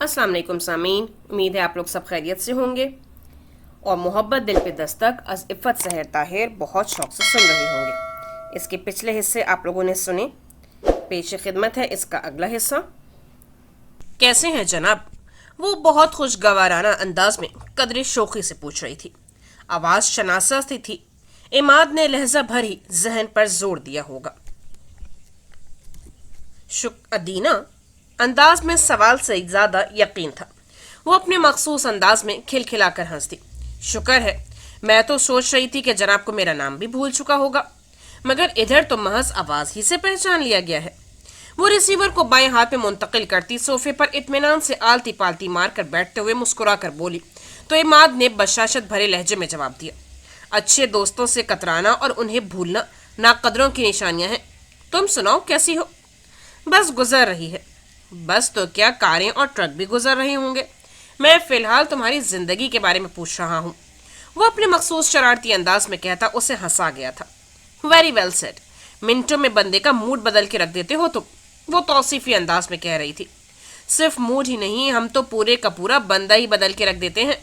अस्सलाम वालेकुम सामीन, उम्मीद है आप लोग सब खैरियत से होंगे और मोहब्बत दिल पे दस्तक अज़ इफ़्फ़त सहर ताहिर बहुत शौक से सुन रहे होंगे। इसके पिछले हिस्से आप लोगों ने सुने, पेश खिदमत है इसका अगला हिस्सा। कैसे हैं जनाब? वो बहुत खुशगवाराना अंदाज में कदरे शोखी से पूछ रही थी। आवाज़ शनासा सी थी। इमाद ने लहजा भर ही जहन पर जोर दिया होगा। अदीना, अंदाज में सवाल से ज्यादा यकीन था। वो अपने मखसूस अंदाज में खिलखिलाकर हंस दी। शुक्र है, मैं तो सोच रही थी कि जनाब को मेरा नाम भी भूल चुका होगा, मगर इधर तो महज आवाज ही से पहचान लिया गया है। वो रिसीवर को बाएं हाथ में मुंतकिल करती सोफे पर इत्मीनान से आलती पालती मारकर बैठते हुए मुस्कुरा कर बोली तो इमाद ने बशाशत भरे लहजे में जवाब दिया, अच्छे दोस्तों से कतराना और उन्हें भूलना नाकदरों की निशानियां हैं। तुम सुनाओ, कैसी हो? बस गुजर रही है। बस तो क्या, कारें और ट्रक भी गुजर रहे होंगे। मैं फिलहाल तुम्हारी जिंदगी के बारे में पूछ रहा हूँ। वो अपने मखसूस शरारती अंदाज में कहता उसे हंसा गया था। Very well said. मिनटों में बंदे का मूड बदल के रख देते हो तुम, वो तौसीफी अंदाज में कह रही थी। सिर्फ मूड ही नहीं, हम तो पूरे का पूरा बंदा ही बदल के रख देते हैं।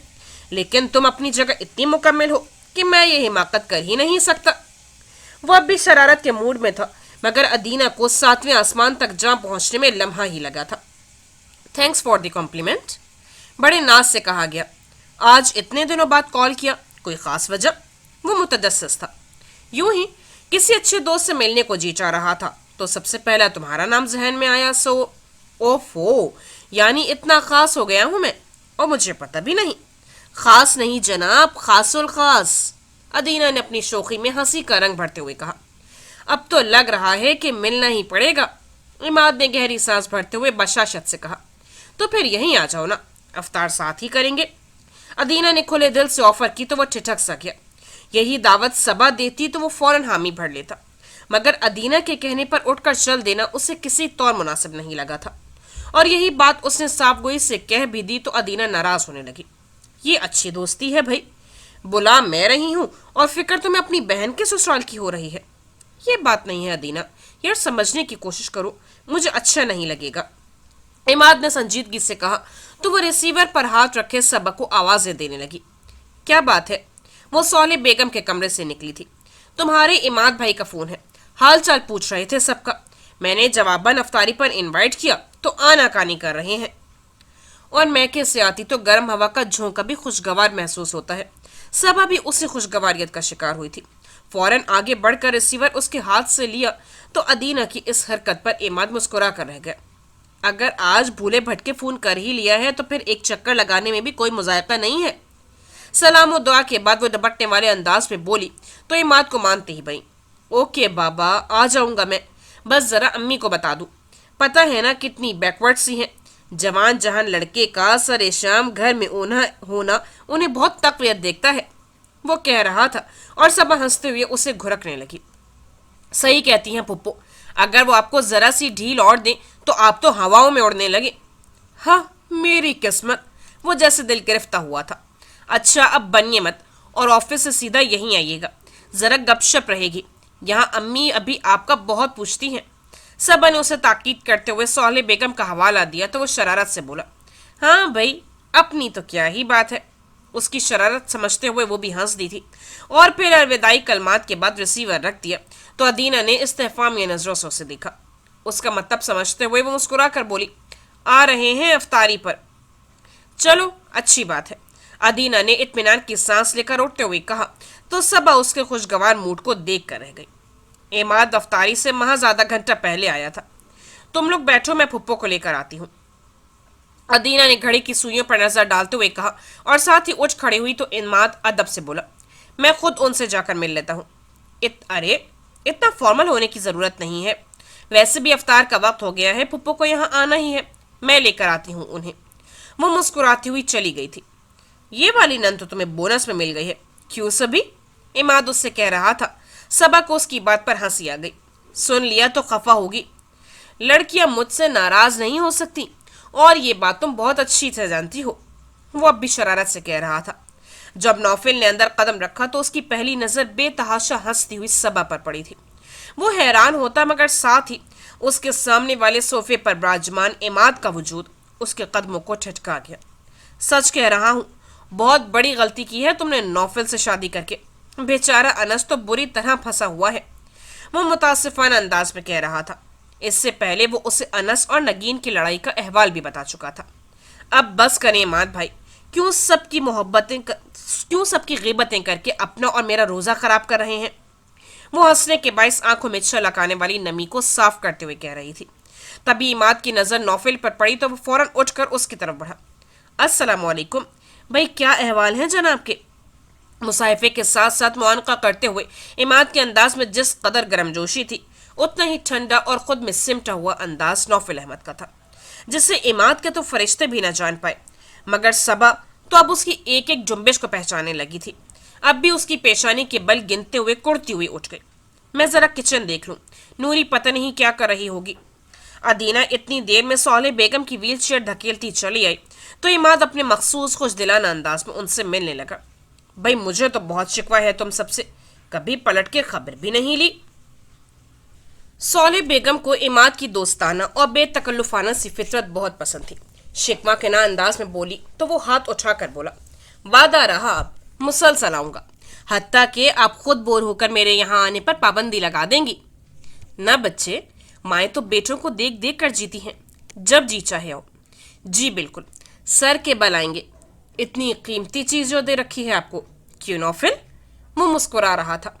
लेकिन तुम अपनी जगह इतनी मुकम्मल हो कि मैं ये हिमाकत कर ही नहीं सकता। वो अब भी शरारत के मूड में था, मगर अदीना को 7वें आसमान तक जा पहुंचने में लम्हा ही लगा था। थैंक्स फॉर द कॉम्प्लीमेंट, बड़े नाज से कहा गया। आज इतने दिनों बाद कॉल किया, कोई खास वजह? वो मुतजस्सिस था। यूं ही किसी अच्छे दोस्त से मिलने को जी चाह रहा था तो सबसे पहला तुम्हारा नाम जहन में आया। सो ओफो, यानी इतना खास हो गया हूं मैं और मुझे पता भी नहीं। खास नहीं जनाब, खासुल खास। अदीना ने अपनी शोखी में हंसी का रंग भरते हुए कहा। अब तो लग रहा है कि मिलना ही पड़ेगा। इमाद ने गहरी सांस भरते हुए बशाशत से कहा। तो फिर यहीं आ जाओ ना, अफ्तार साथ ही करेंगे। अदीना ने खुले दिल से ऑफर की तो वो ठिठक सा गया। यही दावत सबा देती तो वो फौरन हामी भर लेता, मगर अदीना के कहने पर उठकर चल देना उसे किसी तौर मुनासिब नहीं लगा था। और यही बात उसने साफ गोई से कह भी दी तो अदीना नाराज होने लगी। ये अच्छी दोस्ती है भाई, बुला मैं रही हूँ और फिक्र तुम्हें अपनी बहन के ससुराल की हो रही है। ये बात नहीं है अदीना, यार समझने की कोशिश करो, मुझे अच्छा नहीं लगेगा। इमाद ने संजीदगी से कहा तो वो रिसीवर पर हाथ रखे सबक को आवाजें देने लगी। क्या बात है? वो सौले बेगम के कमरे से निकली थी। तुम्हारे इमाद भाई का फोन है, हाल चाल पूछ रहे थे सबका। मैंने जवाबन अफ्तारी पर इनवाइट किया तो आनाकानी कर रहे हैं। और मैके से आती तो गर्म हवा का झोंका भी खुशगवार महसूस होता है। सबा भी उसी खुशगवारियत का शिकार हुई थी। फौरन आगे बढ़कर रिसीवर उसके हाथ से लिया तो अदीना की इस हरकत पर इमाद मुस्कुरा कर रह गया। अगर आज भूले भटके फोन कर ही लिया है तो फिर एक चक्कर लगाने में भी कोई मुजायका नहीं है। सलाम और दुआ के बाद वो दबटने वाले अंदाज में बोली तो इमाद को मानते ही भाई, ओके बाबा, आ जाऊंगा मैं, बस जरा अम्मी को बता दूं। पता है ना कितनी बैकवर्ड सी हैं। जवान जहान लड़के का सरे शाम घर में होना उन्हें बहुत तकलीफ देखता है। वो कह रहा था और सबा हंसते हुए उसे घुरकने लगी। सही कहती हैं पुप्पो, अगर वो आपको जरा सी ढील और दें तो आप तो हवाओं में उड़ने लगे। हाँ, मेरी किस्मत, वो जैसे दिल गिरफ्ता हुआ था। अच्छा, अब बनिए मत और ऑफिस से सीधा यहीं आइएगा, जरा गपशप रहेगी। यहाँ अम्मी अभी आपका बहुत पूछती हैं। सबा ने उसे ताकीद करते हुए सौले बेगम का हवाला दिया तो वो शरारत से बोला, हाँ भाई, अपनी तो क्या ही बात है। उसकी शरारत समझते हुए वो भी हंस दी थी और फिर अलविदाई कलमात के बाद रिसीवर रख दिया तो अदीना ने इस्तेफामिया नजरों से उसे देखा। उसका मतलब समझते हुए वो मुस्कुरा कर बोली, आ रहे हैं अफ्तारी पर? चलो, अच्छी बात है। अदीना ने इत्मीनान की सांस लेकर उठते हुए कहा तो सबा उसके खुशगवार मूड को देख कर रह गई। इमाद अफ्तारी से महज आधा घंटा पहले आया था। तुम लोग बैठो, मैं फुप्पो को लेकर आती हूँ। अदीना ने घड़ी की सुइयों पर नजर डालते हुए कहा और साथ ही उठ खड़ी हुई तो इमाद अदब से बोला, मैं खुद उनसे जाकर मिल लेता हूँ। अरे, इतना फॉर्मल होने की जरूरत नहीं है। वैसे भी अफ्तार का वक्त हो गया है, पुप्पो को यहाँ आना ही है, मैं लेकर आती हूँ उन्हें। वो मुस्कुराती हुई चली गई थी। ये वाली नन तो तुम्हें बोनस में मिल गई है, क्यों सभी? इमाद उससे कह रहा था। सबा को उसकी बात पर हंसी आ गई। सुन लिया तो खफा होगी। लड़कियां मुझसे नाराज नहीं हो सकती और ये बात तुम बहुत अच्छी से जानती हो। वो अब भी शरारत से कह रहा था। जब नौफिल ने अंदर कदम रखा तो उसकी पहली नजर बेतहाशा हंसती हुई सबा पर पड़ी थी। वो हैरान होता मगर साथ ही उसके सामने वाले सोफे पर विराजमान इमाद का वजूद اس کے قدموں کو ٹھٹکا گیا۔ سچ کہہ رہا ہوں، بہت بڑی غلطی کی ہے تم نے نوفل سے شادی کر کے۔ بیچارہ انس تو بری طرح پھنسا ہوا ہے، وہ متاسفانہ انداز میں کہہ رہا تھا۔ اس سے پہلے وہ اسے انس اور نگین کی لڑائی کا احوال بھی بتا چکا تھا۔ اب بس کریں عماد بھائی، کیوں سب کی غیبتیں کر کے اپنا اور میرا روزہ خراب کر رہے ہیں؟ وہ ہنسنے کے باعث آنکھوں میں چھلک آنے والی نمی کو صاف کرتے ہوئے کہہ رہی تھی۔ تبھی عماد کی نظر نوفل پر پڑی تو وہ فوراً اٹھ کر اس کی طرف بڑھا۔ السلام علیکم بھائی، کیا احوال ہیں جناب کے؟ مصاحفے کے ساتھ ساتھ معانقہ کرتے ہوئے عماد کے انداز میں جس قدر گرم جوشی تھی، اتنا ہی ٹھنڈا اور خود میں سمٹا ہوا انداز نوفل احمد کا تھا، جسے عماد کے تو فرشتے بھی نہ جان پائے، مگر صبا تو اب اس کی ایک ایک جنبش کو پہچانے لگی تھی۔ اب بھی اس کی پیشانی کے بل گنتے ہوئے کڑتی ہوئی اٹھ گئی۔ میں ذرا کچن دیکھ لوں، نوری پتہ نہیں کیا کر رہی ہوگی۔ ادینہ اتنی دیر میں صالح بیگم کی ویل چیئر دھکیلتی چلی آئی تو عماد اپنے مخصوص خوش دلانہ انداز میں ان سے ملنے لگا۔ بھائی مجھے تو بہت شکوہ ہے تم سب سے، کبھی پلٹ کے خبر بھی نہیں لی۔ صالح بیگم کو عماد کی دوستانہ اور بے تکلفانہ سی فطرت بہت پسند تھی۔ شکوہ کے نا انداز میں بولی تو وہ ہاتھ اٹھا کر بولا، وعدہ رہا، اب مسلسل آؤں گا، حتیٰ کہ آپ خود بور ہو کر میرے یہاں آنے پر پابندی لگا دیں گی۔ نہ بچے، مائیں تو بیٹوں کو دیکھ دیکھ کر جیتی ہیں، جب جی چاہے آؤ۔ جی بالکل، سر کے بل آئیں گے، اتنی قیمتی چیز جو دے رکھی ہے آپ کو۔ کیوں نوفل؟ وہ مسکرا رہا تھا،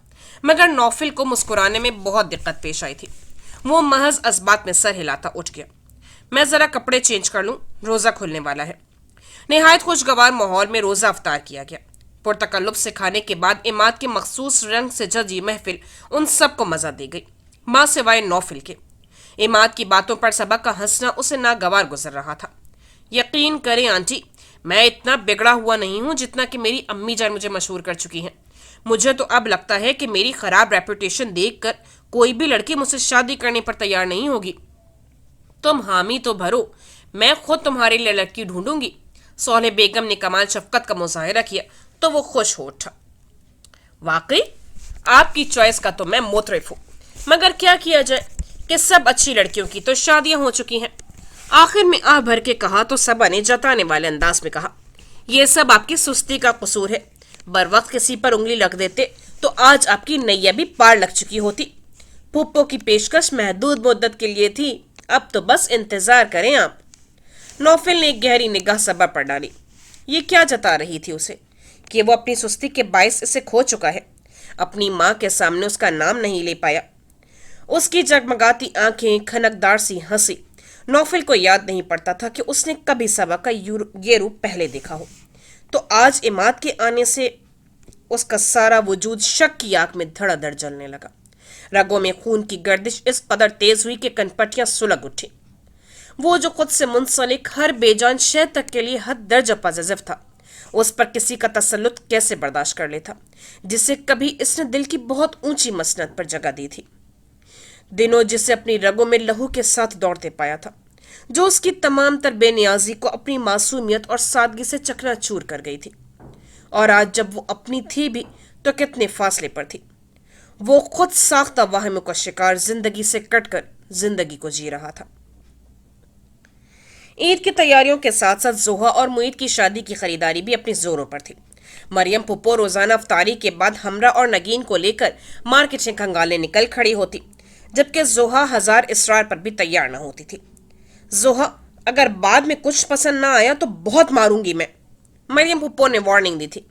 مگر نوفل کو مسکرانے میں بہت دقت پیش آئی تھی۔ وہ محض اسبات میں سر ہلاتا اٹھ گیا۔ میں ذرا کپڑے چینج کر لوں، روزہ کھلنے والا ہے۔ نہایت خوشگوار ماحول میں روزہ افطار کیا گیا۔ پرتکلف سے کھانے کے بعد عماد کے مخصوص رنگ سے ججی محفل ان سب کو مزہ دے گئی، ماں سوائے نوفل کے۔ عماد کی باتوں پر صبا کا ہنسنا اسے ناگوار گزر رہا تھا۔ یقین کریں آنٹی، میں اتنا بگڑا ہوا نہیں ہوں جتنا کہ میری امی جان مجھے مشہور کر چکی ہیں۔ مجھے تو اب لگتا ہے کہ میری خراب ریپوٹیشن دیکھ کر کوئی بھی لڑکی مجھ سے شادی کرنے پر تیار نہیں ہوگی۔ تم حامی تو بھرو، میں خود تمہارے لیے لڑکی ڈھونڈوں گی۔ صالح بیگم نے کمال شفقت کا مظاہرہ کیا تو وہ خوش ہو اٹھا۔ واقعی آپ کی چوائس کا تو میں موترف ہوں، مگر کیا کیا جائے کہ سب اچھی لڑکیوں کی تو شادیاں ہو چکی ہیں۔ آخر میں آہ بھر کے کہا تو صبا نے جتانے والے انداز میں کہا، یہ سب آپ کی سستی کا قصور ہے، بر وقت کسی پر انگلی رکھ دیتے تو آج آپ کی نیا بھی پار لگ چکی ہوتی۔ پھپھو کی پیشکش محدود مدت کے لیے تھی، اب تو بس انتظار کریں آپ۔ نوفل نے ایک گہری نگاہ صبا پر ڈالی۔ یہ کیا جتا رہی تھی اسے کہ وہ اپنی سستی کے باعث اسے کھو چکا ہے، اپنی ماں کے سامنے اس کا نام نہیں لے پایا۔ اس کی جگمگاتی آنکھیں، کھنکدار سی ہنسی، نوفل کو یاد نہیں پڑتا تھا کہ اس نے کبھی صبا کا یہ روپ پہلے دیکھا ہو۔ تو آج عماد کے آنے سے اس کا سارا وجود شک کی آگ میں دھڑا دھڑ جلنے لگا۔ رگوں میں خون کی گردش اس قدر تیز ہوئی کہ کنپٹیاں سلگ اٹھی۔ وہ جو خود سے منسلک ہر بے جان شے تک کے لیے حد درجہ پازیٹو تھا، اس پر کسی کا تسلط کیسے برداشت کر لیتا، جسے کبھی اس نے دل کی بہت اونچی مسند پر جگہ دی تھی، دنوں جسے اپنی رگوں میں لہو کے ساتھ دوڑتے پایا تھا، جو اس کی تمام تر بے نیازی کو اپنی معصومیت اور سادگی سے چکنا چور کر گئی تھی۔ اور آج جب وہ اپنی تھی بھی تو کتنے فاصلے پر تھی۔ وہ خود ساختہ واہموں کا شکار زندگی سے کٹ کر زندگی کو جی رہا تھا۔ عید کی تیاریوں کے ساتھ ساتھ زوہا اور معید کی شادی کی خریداری بھی اپنی زوروں پر تھی۔ مریم پھپھو روزانہ افطاری کے بعد ہمراہ اور نگین کو لے کر مارکیٹ سے کھنگالنے نکل کھڑی ہوتی، جبکہ زوہا ہزار اصرار پر بھی تیار نہ ہوتی تھی۔ زوہا، اگر بعد میں کچھ پسند نہ آیا تو بہت ماروں گی میں، مریم پھپھو نے وارننگ دی تھی۔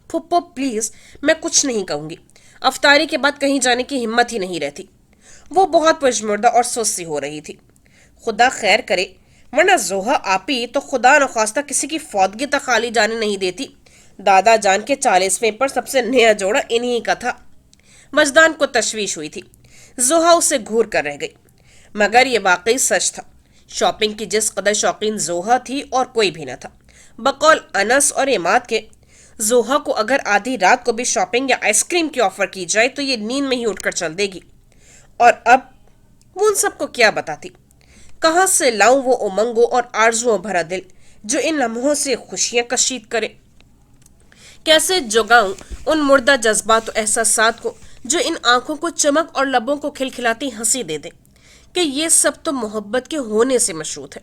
پھپھو پلیز، میں کچھ نہیں کہوں گی، افطاری کے بعد کہیں جانے کی ہمت ہی نہیں رہتی۔ وہ بہت پشمردہ اور سستی ہو رہی تھی۔ خدا خیر کرے، ورنہ زوہا آپی تو خدا نخواستہ کسی کی فوتگی تک خالی جانے نہیں دیتی۔ دادا جان کے 40ویں پر سب سے نیا جوڑا انہی کا تھا۔ وجدان کو تشویش ہوئی تھی، زوہا اسے گھور کر رہ گئی، مگر یہ واقعی سچ تھا۔ شاپنگ کی جس قدر شوقین زوہا تھی اور کوئی بھی نہ تھا۔ بقول انس اور عماد کے، زوہا کو اگر آدھی رات کو بھی شاپنگ یا آئس کریم کی آفر کی جائے تو یہ نیند میں ہی اٹھ کر چل دے گی۔ اور اب وہ ان سب کو کیا بتاتی؟ کہاں سے لاؤں وہ امنگوں اور آرزوؤں بھرا دل جو ان لمحوں سے خوشیاں کشید کرے؟ کیسے جگاؤں ان مردہ جذبات و احساسات کو جو ان آنکھوں کو چمک اور لبوں کو کھلکھلاتی ہنسی دے دے کہ یہ سب تو محبت کے ہونے سے مشروط ہے؟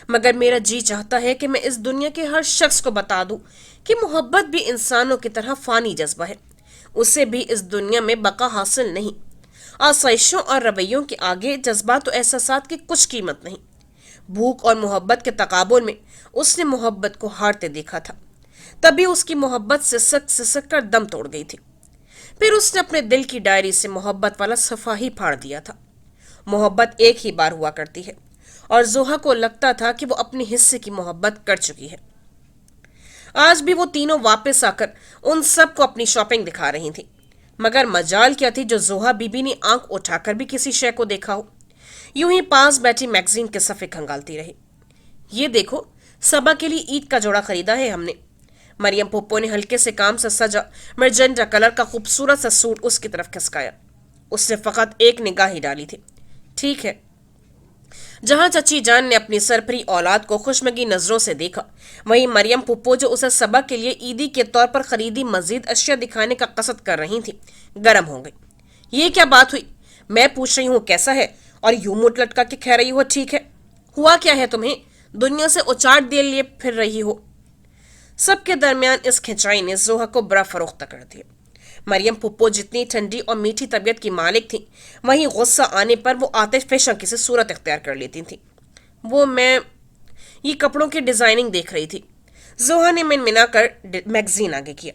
मगर मेरा जी चाहता है कि मैं इस दुनिया के हर शख्स को बता दूं कि मोहब्बत भी इंसानों की तरह फानी जज्बा है। उसे भी इस दुनिया में बका हासिल नहीं। आसाइशों और रवैयों के आगे जज्बात और एहसासात की कुछ कीमत नहीं। भूख और मोहब्बत के तकाबुल में उसने मोहब्बत को हारते देखा था। तभी उसकी मोहब्बत सिसक सिसक कर दम तोड़ गई थी। फिर उसने अपने दिल की डायरी से मोहब्बत वाला सफा ही फाड़ दिया था। मोहब्बत एक ही बार हुआ करती है और जोहा को लगता था कि वो अपने हिस्से की मोहब्बत कर चुकी है। आज भी वो तीनों वापस आकर उन सब को अपनी शॉपिंग दिखा रही थी। मगर मजाल क्या थी जो जोहा बीबी ने आंख उठाकर भी किसी शय को देखा हो। यूं ही पास बैठी मैगजीन के सफ़े खंगालती रही। ये देखो, सबा के लिए ईद का जोड़ा खरीदा है हमने। मरियम पुप्पो ने हल्के से काम से सजा मर्जेंटा कलर का खूबसूरत सा सूट उसकी तरफ खिसकाया। उसने फकत एक निगाह ही डाली थी। ठीक है। जहां चची जान ने अपनी सरपरी औलाद को खुशमगी नजरों से देखा, वहीं मरियम पुप्पो जो उसे सबा के लिए ईदी के तौर पर खरीदी मजीद अशिया दिखाने का कसद कर रही थी, गर्म हो गई। ये क्या बात हुई? मैं पूछ रही हूँ कैसा है और यूं मुंह लटका के कह रही हो ठीक है। हुआ क्या है तुम्हें? दुनिया से उचाट दे लिए फिर रही हो। सबके दरमियान इस खिंचाई ने जोहा को बड़ा फरोख्त कर दिया। मरियम पुप्पो जितनी ठंडी और मीठी तबीयत की मालिक थी, वहीं गुस्सा आने पर वो आतिश फेशा किसी सूरत इख्तियार कर लेती थी। मैं ये कपड़ों की डिजाइनिंग देख रही थी। जोहा ने मिनमिना कर मैगजीन आगे किया।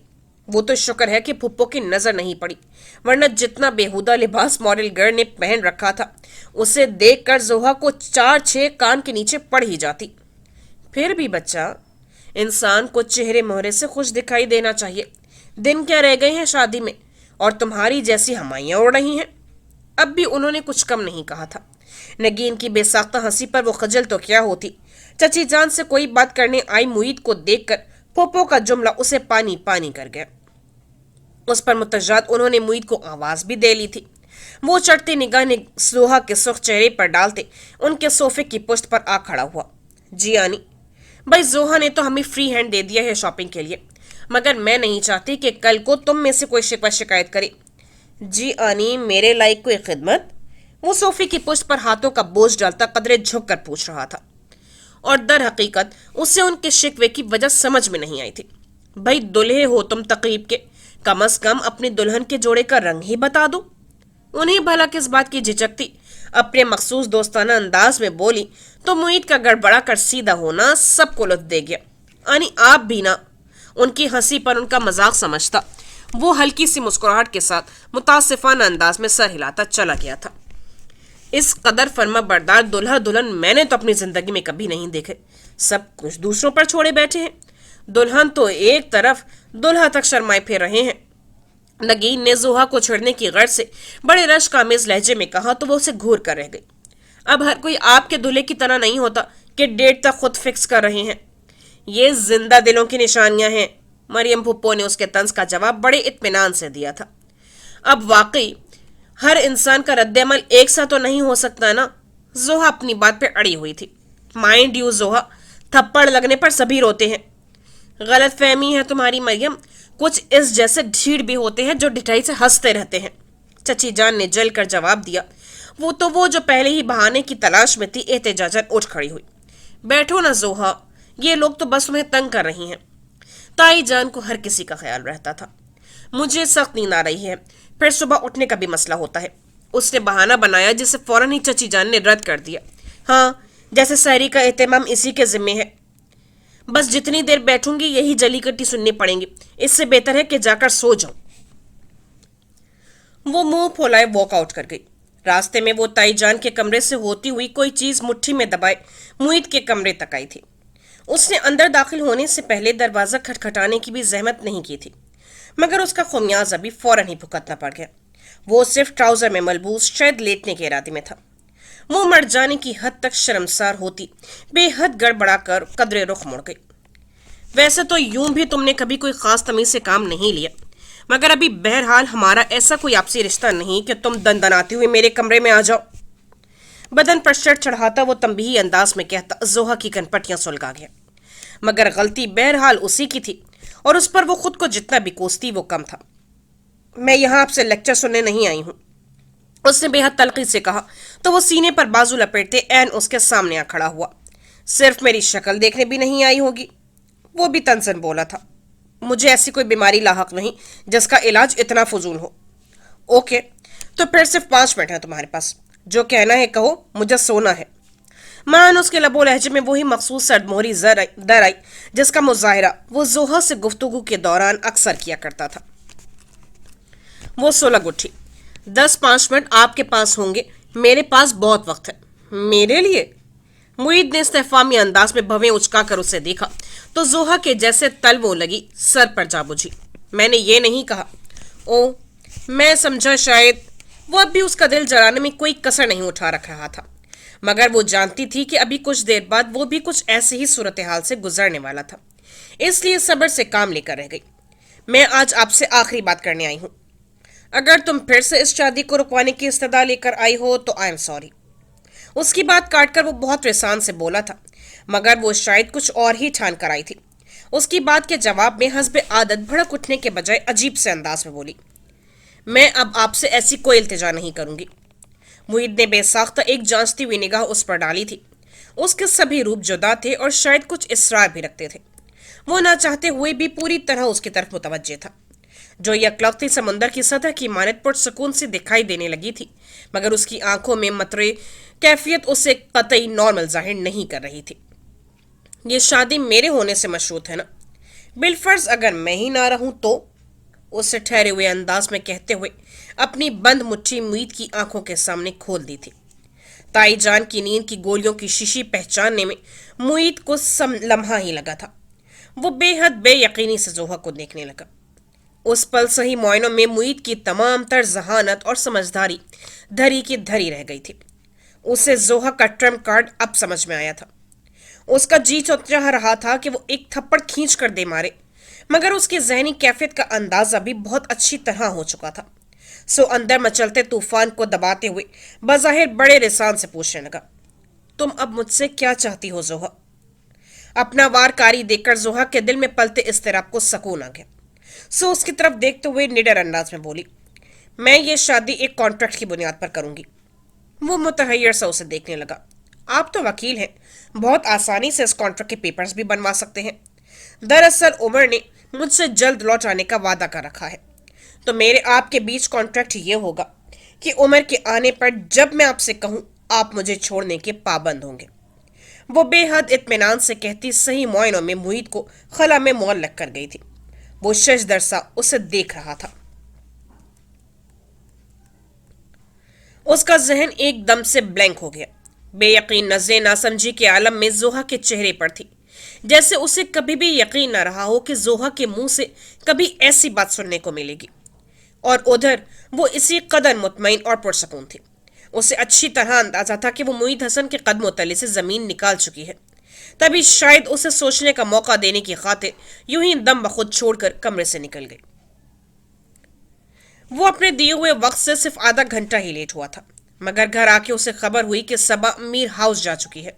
वो तो शुक्र है कि पुप्पो की नजर नहीं पड़ी, वरना जितना बेहुदा लिबास मॉडल गर्ल ने पहन रखा था, उसे देखकर जोहा को 4-6 कान के नीचे पड़ ही जाती। फिर भी बच्चा, इंसान को चेहरे मोहरे से खुश दिखाई देना चाहिए। दिन क्या रह गए हैं शादी में और तुम्हारी जैसी हमाइयां उड़ रही हैं। अब भी उन्होंने कुछ कम नहीं कहा था। नगीन की बेसाख्ता हंसी पर वो खजल तो क्या होती। चची जान से कोई बात करने आई मुईद को देखकर पोपो का जुमला उसे पानी पानी कर गया। उस पर मुतजाद उन्होंने मुईद को आवाज भी दे ली थी। वो चढ़ती निगाह ने जोहा के सुर्ख चेहरे पर डालते उनके सोफे की पुश्त पर आ खड़ा हुआ। जी आनी, भाई जोहा ने तो हमें फ्री हैंड दे दिया है शॉपिंग के लिए, मगर मैं नहीं चाहती कि कल को तुम में से कोई शिकवा शिकायत करे। जी आनी, मेरे लायक कोई खिदमत? वो सोफे की पुश्त पर हाथों का बोझ डालता कदरे झुक कर पूछ रहा था, और दर हकीकत उसे उनके शिकवे की वजह समझ में नहीं आई थी। भाई दुल्हे हो तुम तकरीब के, कम अज कम अपनी दुल्हन के जोड़े का रंग ही बता दो। उन्हें भला किस बात की झिझक थी। अपने मखसूस दोस्ताना अंदाज में बोली तो मुईद का गड़बड़ा कर सीधा होना सबको लुत्फ दे गया। यानी आप भी ना। उनकी हंसी पर उनका मजाक समझता वो हल्की सी मुस्कुराहट के साथ मुतासिफाना अंदाज में सर हिलाता चला गया था। इस कदर फर्मा बरदार दुल्हा दुल्हन मैंने तो अपनी जिंदगी में कभी नहीं देखे। सब कुछ दूसरों पर छोड़े बैठे हैं। दुल्हन तो एक तरफ, दुल्हा तक शर्माए फिर रहे हैं। नगीन ने जोहा को छेड़ने की गर्ज से बड़े रश्क आमेज लहजे में कहा तो वो उसे घूर कर रह गई। अब हर कोई आपके दूल्हे की तरह नहीं होता कि डेट तक खुद फिक्स कर रहे हैं। ये जिंदा दिलों की निशानियां हैं। मरियम पुप्पो ने उसके तंज का जवाब बड़े इत्मीनान से दिया था। अब वाकई हर इंसान का रद्द-ए-अमल एक सा तो नहीं हो सकता ना। जोहा अपनी बात पे अड़ी हुई थी। माइंड यू जोहा, थप्पड़ लगने पर सभी रोते हैं। गलत फहमी है तुम्हारी मरियम। कुछ इस जैसे ढीठ भी होते हैं जो ढिठाई से हंसते रहते हैं। चची जान ने जल कर जवाब दिया। वो जो पहले ही बहाने की तलाश में थी, एहतजाजन उठ खड़ी हुई। बैठो ना जोहा, ये लोग तो बस तुम्हें तंग कर रही हैं। ताई जान को हर किसी का ख्याल रहता था। मुझे सख्त नींद आ रही है, फिर सुबह उठने का भी मसला होता है। उसने बहाना बनाया जिसे फौरन ही चची जान ने रद्द कर दिया। हाँ, जैसे सहरी का एहतमाम इसी के जिम्मे है। बस जितनी देर बैठूंगी यही जली कट्टी सुननी पड़ेंगी। इससे बेहतर है कि जाकर सो जाऊं। वो मुंह फुलाए वॉकआउट कर गई। रास्ते में वो ताई जान के कमरे से होती हुई कोई चीज मुट्ठी में दबाए मुईद के कमरे तक आई थी। उसने अंदर दाखिल होने से पहले दरवाजा खटखटाने की भी जहमत नहीं की थी, मगर उसका खुमियाज अभी फौरन ही भुगतना पड़ गया। वो सिर्फ ट्राउजर में मलबूस शायद लेटने के इरादे में था। मुंह मर जाने की हद तक शर्मसार होती बेहद गड़बड़ा कर कदरे रुख मुड़ गई। वैसे तो यूं भी तुमने कभी कोई खास तमीज से काम नहीं लिया, मगर अभी बहरहाल हमारा ऐसा कोई आपसी रिश्ता नहीं कि तुम दनदनाती हुए मेरे कमरे में आ जाओ। बदन पर शर्ट चढ़ाता वो तंबीही अंदाज में कहता जोहा की कनपटियां सुलगा गया। मगर गलती बहरहाल उसी की थी और उस पर वो खुद को जितना भी कोसती वो कम था। मैं यहाँ आपसे लेक्चर सुनने नहीं आई हूँ, उसने बेहद तलखी से कहा तो वो सीने पर बाजू लपेटते ऐन उसके सामने आ खड़ा हुआ। सिर्फ मेरी शक्ल देखने भी नहीं आई होगी। वो भी तनसन बोला था, मुझे ऐसी कोई बीमारी लाहक नहीं जिसका इलाज इतना फजूल हो। ओके, तो फिर सिर्फ 5 मिनट है तुम्हारे पास, जो कहना है कहो, मुझे सोना है। मान उसके लबो लहजे में वही मखसूस सदमोहरी दर आई जिसका मुजाहरा वो जोहा से गुफ्तगू के दौरान अक्सर किया करता था। वो सुलग उठी। 10-5 मिनट आपके पास होंगे, मेरे पास बहुत वक्त है। मेरे लिए? मुईद ने इस्तेफामी अंदाज में भवें उचका कर उसे देखा तो जोहा के जैसे तलवों लगी सर पर जा बुझी। मैंने ये नहीं कहा। ओ, मैं समझा शायद वो अब भी उसका दिल जलाने में कोई कसर नहीं उठा रख रहा था, मगर वो जानती थी कि अभी कुछ देर बाद वो भी कुछ ऐसी ही सूरत हाल से गुजरने वाला था, इसलिए सब्र से काम लेकर रह गई। मैं आज आपसे आखिरी बात करने आई हूं। अगर तुम फिर से इस शादी को रुकवाने की इस्तदा लेकर आई हो तो आई एम सॉरी। उसकी बात काटकर वो बहुत रेसान से बोला था, मगर वो शायद कुछ और ही ठान कर आई थी। उसकी बात के जवाब में हस्बे आदत भड़क उठने के बजाय अजीब से अंदाज में बोली, मैं अब आपसे ऐसी कोई इल्तिजा नहीं करूंगी। मुईद ने बेसाख्ता एक जांचती हुई निगाह उस पर डाली थी। उसके सभी रूप जुदा थे और शायद कुछ इसरार भी रखते थे। वो ना चाहते हुए भी पूरी तरह उसकी तरफ मुतवज्जे था, जो यकलौती समुंदर की सतह की मानद पुरसकून से दिखाई देने लगी थी, मगर उसकी आंखों में मतरे कैफियत उसे कतई नॉर्मल जाहिर नहीं कर रही थी। ये शादी मेरे होने से मशरूत है ना? बिलफर्ज अगर मैं ही ना रहूं तो? उसे ठहरे हुए अंदाज में कहते हुए अपनी बंद मुट्ठी मुईद की आंखों के सामने खोल दी थी। ताई जान की नींद की गोलियों की शीशी पहचानने में मुईद को लम्हा ही लगा था। वो बेहद बेयकीनी से जोहा को देखने लगा। उस पल सही मुआयनों में मुईद की तमाम तर जहानत और समझदारी धरी की धरी रह गई थी। उसे जोहा का ट्रम्प कार्ड अब समझ में आया था। उसका जी चाह रहा था कि वो एक थप्पड़ खींच कर दे मारे, मगर उसकी जहनी कैफियत का अंदाजा भी बहुत अच्छी तरह हो चुका था। सो अंदर मचलते तूफान को दबाते हुए बज़ाहिर बड़े रिसान से पूछने लगा, तुम अब मुझसे क्या चाहती हो जोहा? अपना वार कारी देखकर जोहा के दिल में पलते इस्तिराब को सकून आ गया। सो उसकी तरफ देखते हुए निडर अंदाज में बोली, मैं ये शादी एक कॉन्ट्रैक्ट की बुनियाद पर करूंगी। वो मुतहैयर सा उसे देखने लगा। आप तो वकील हैं, बहुत आसानी से इस कॉन्ट्रैक्ट के पेपर्स भी बनवा सकते हैं। दरअसल उमर ने मुझसे जल्द लौट आने का वादा कर रखा है, तो मेरे आपके बीच कॉन्ट्रैक्ट ये होगा कि उमर के आने पर जब मैं आपसे कहूं आप मुझे छोड़ने के पाबंद होंगे। वो बेहद इत्मीनान से कहती सही मुआयनों में मुईद को खला में मुअल्लक कर गई थी। वो शशदर सा उसे देख रहा था। उसका जहन एकदम से ब्लैंक हो गया। बेयकीन नजरें नासमझी के आलम में जोहा के चेहरे पर थी, जैसे उसे कभी भी यकीन न रहा हो कि जोहा के मुंह से कभी ऐसी बात सुनने को मिलेगी। और उधर वो इसी कदर मुतमईन और पुरसकून थी। उसे अच्छी तरह अंदाजा था कि वो मुईद हसन के कदमों तले से जमीन निकाल चुकी है। तभी शायद उसे सोचने का मौका देने की खातिर यूं ही दम बखुद छोड़कर कमरे से निकल गई। वो अपने दिए हुए वक्त से सिर्फ आधा घंटा ही लेट हुआ था, मगर घर आके उसे खबर हुई कि सबा मीर हाउस जा चुकी है।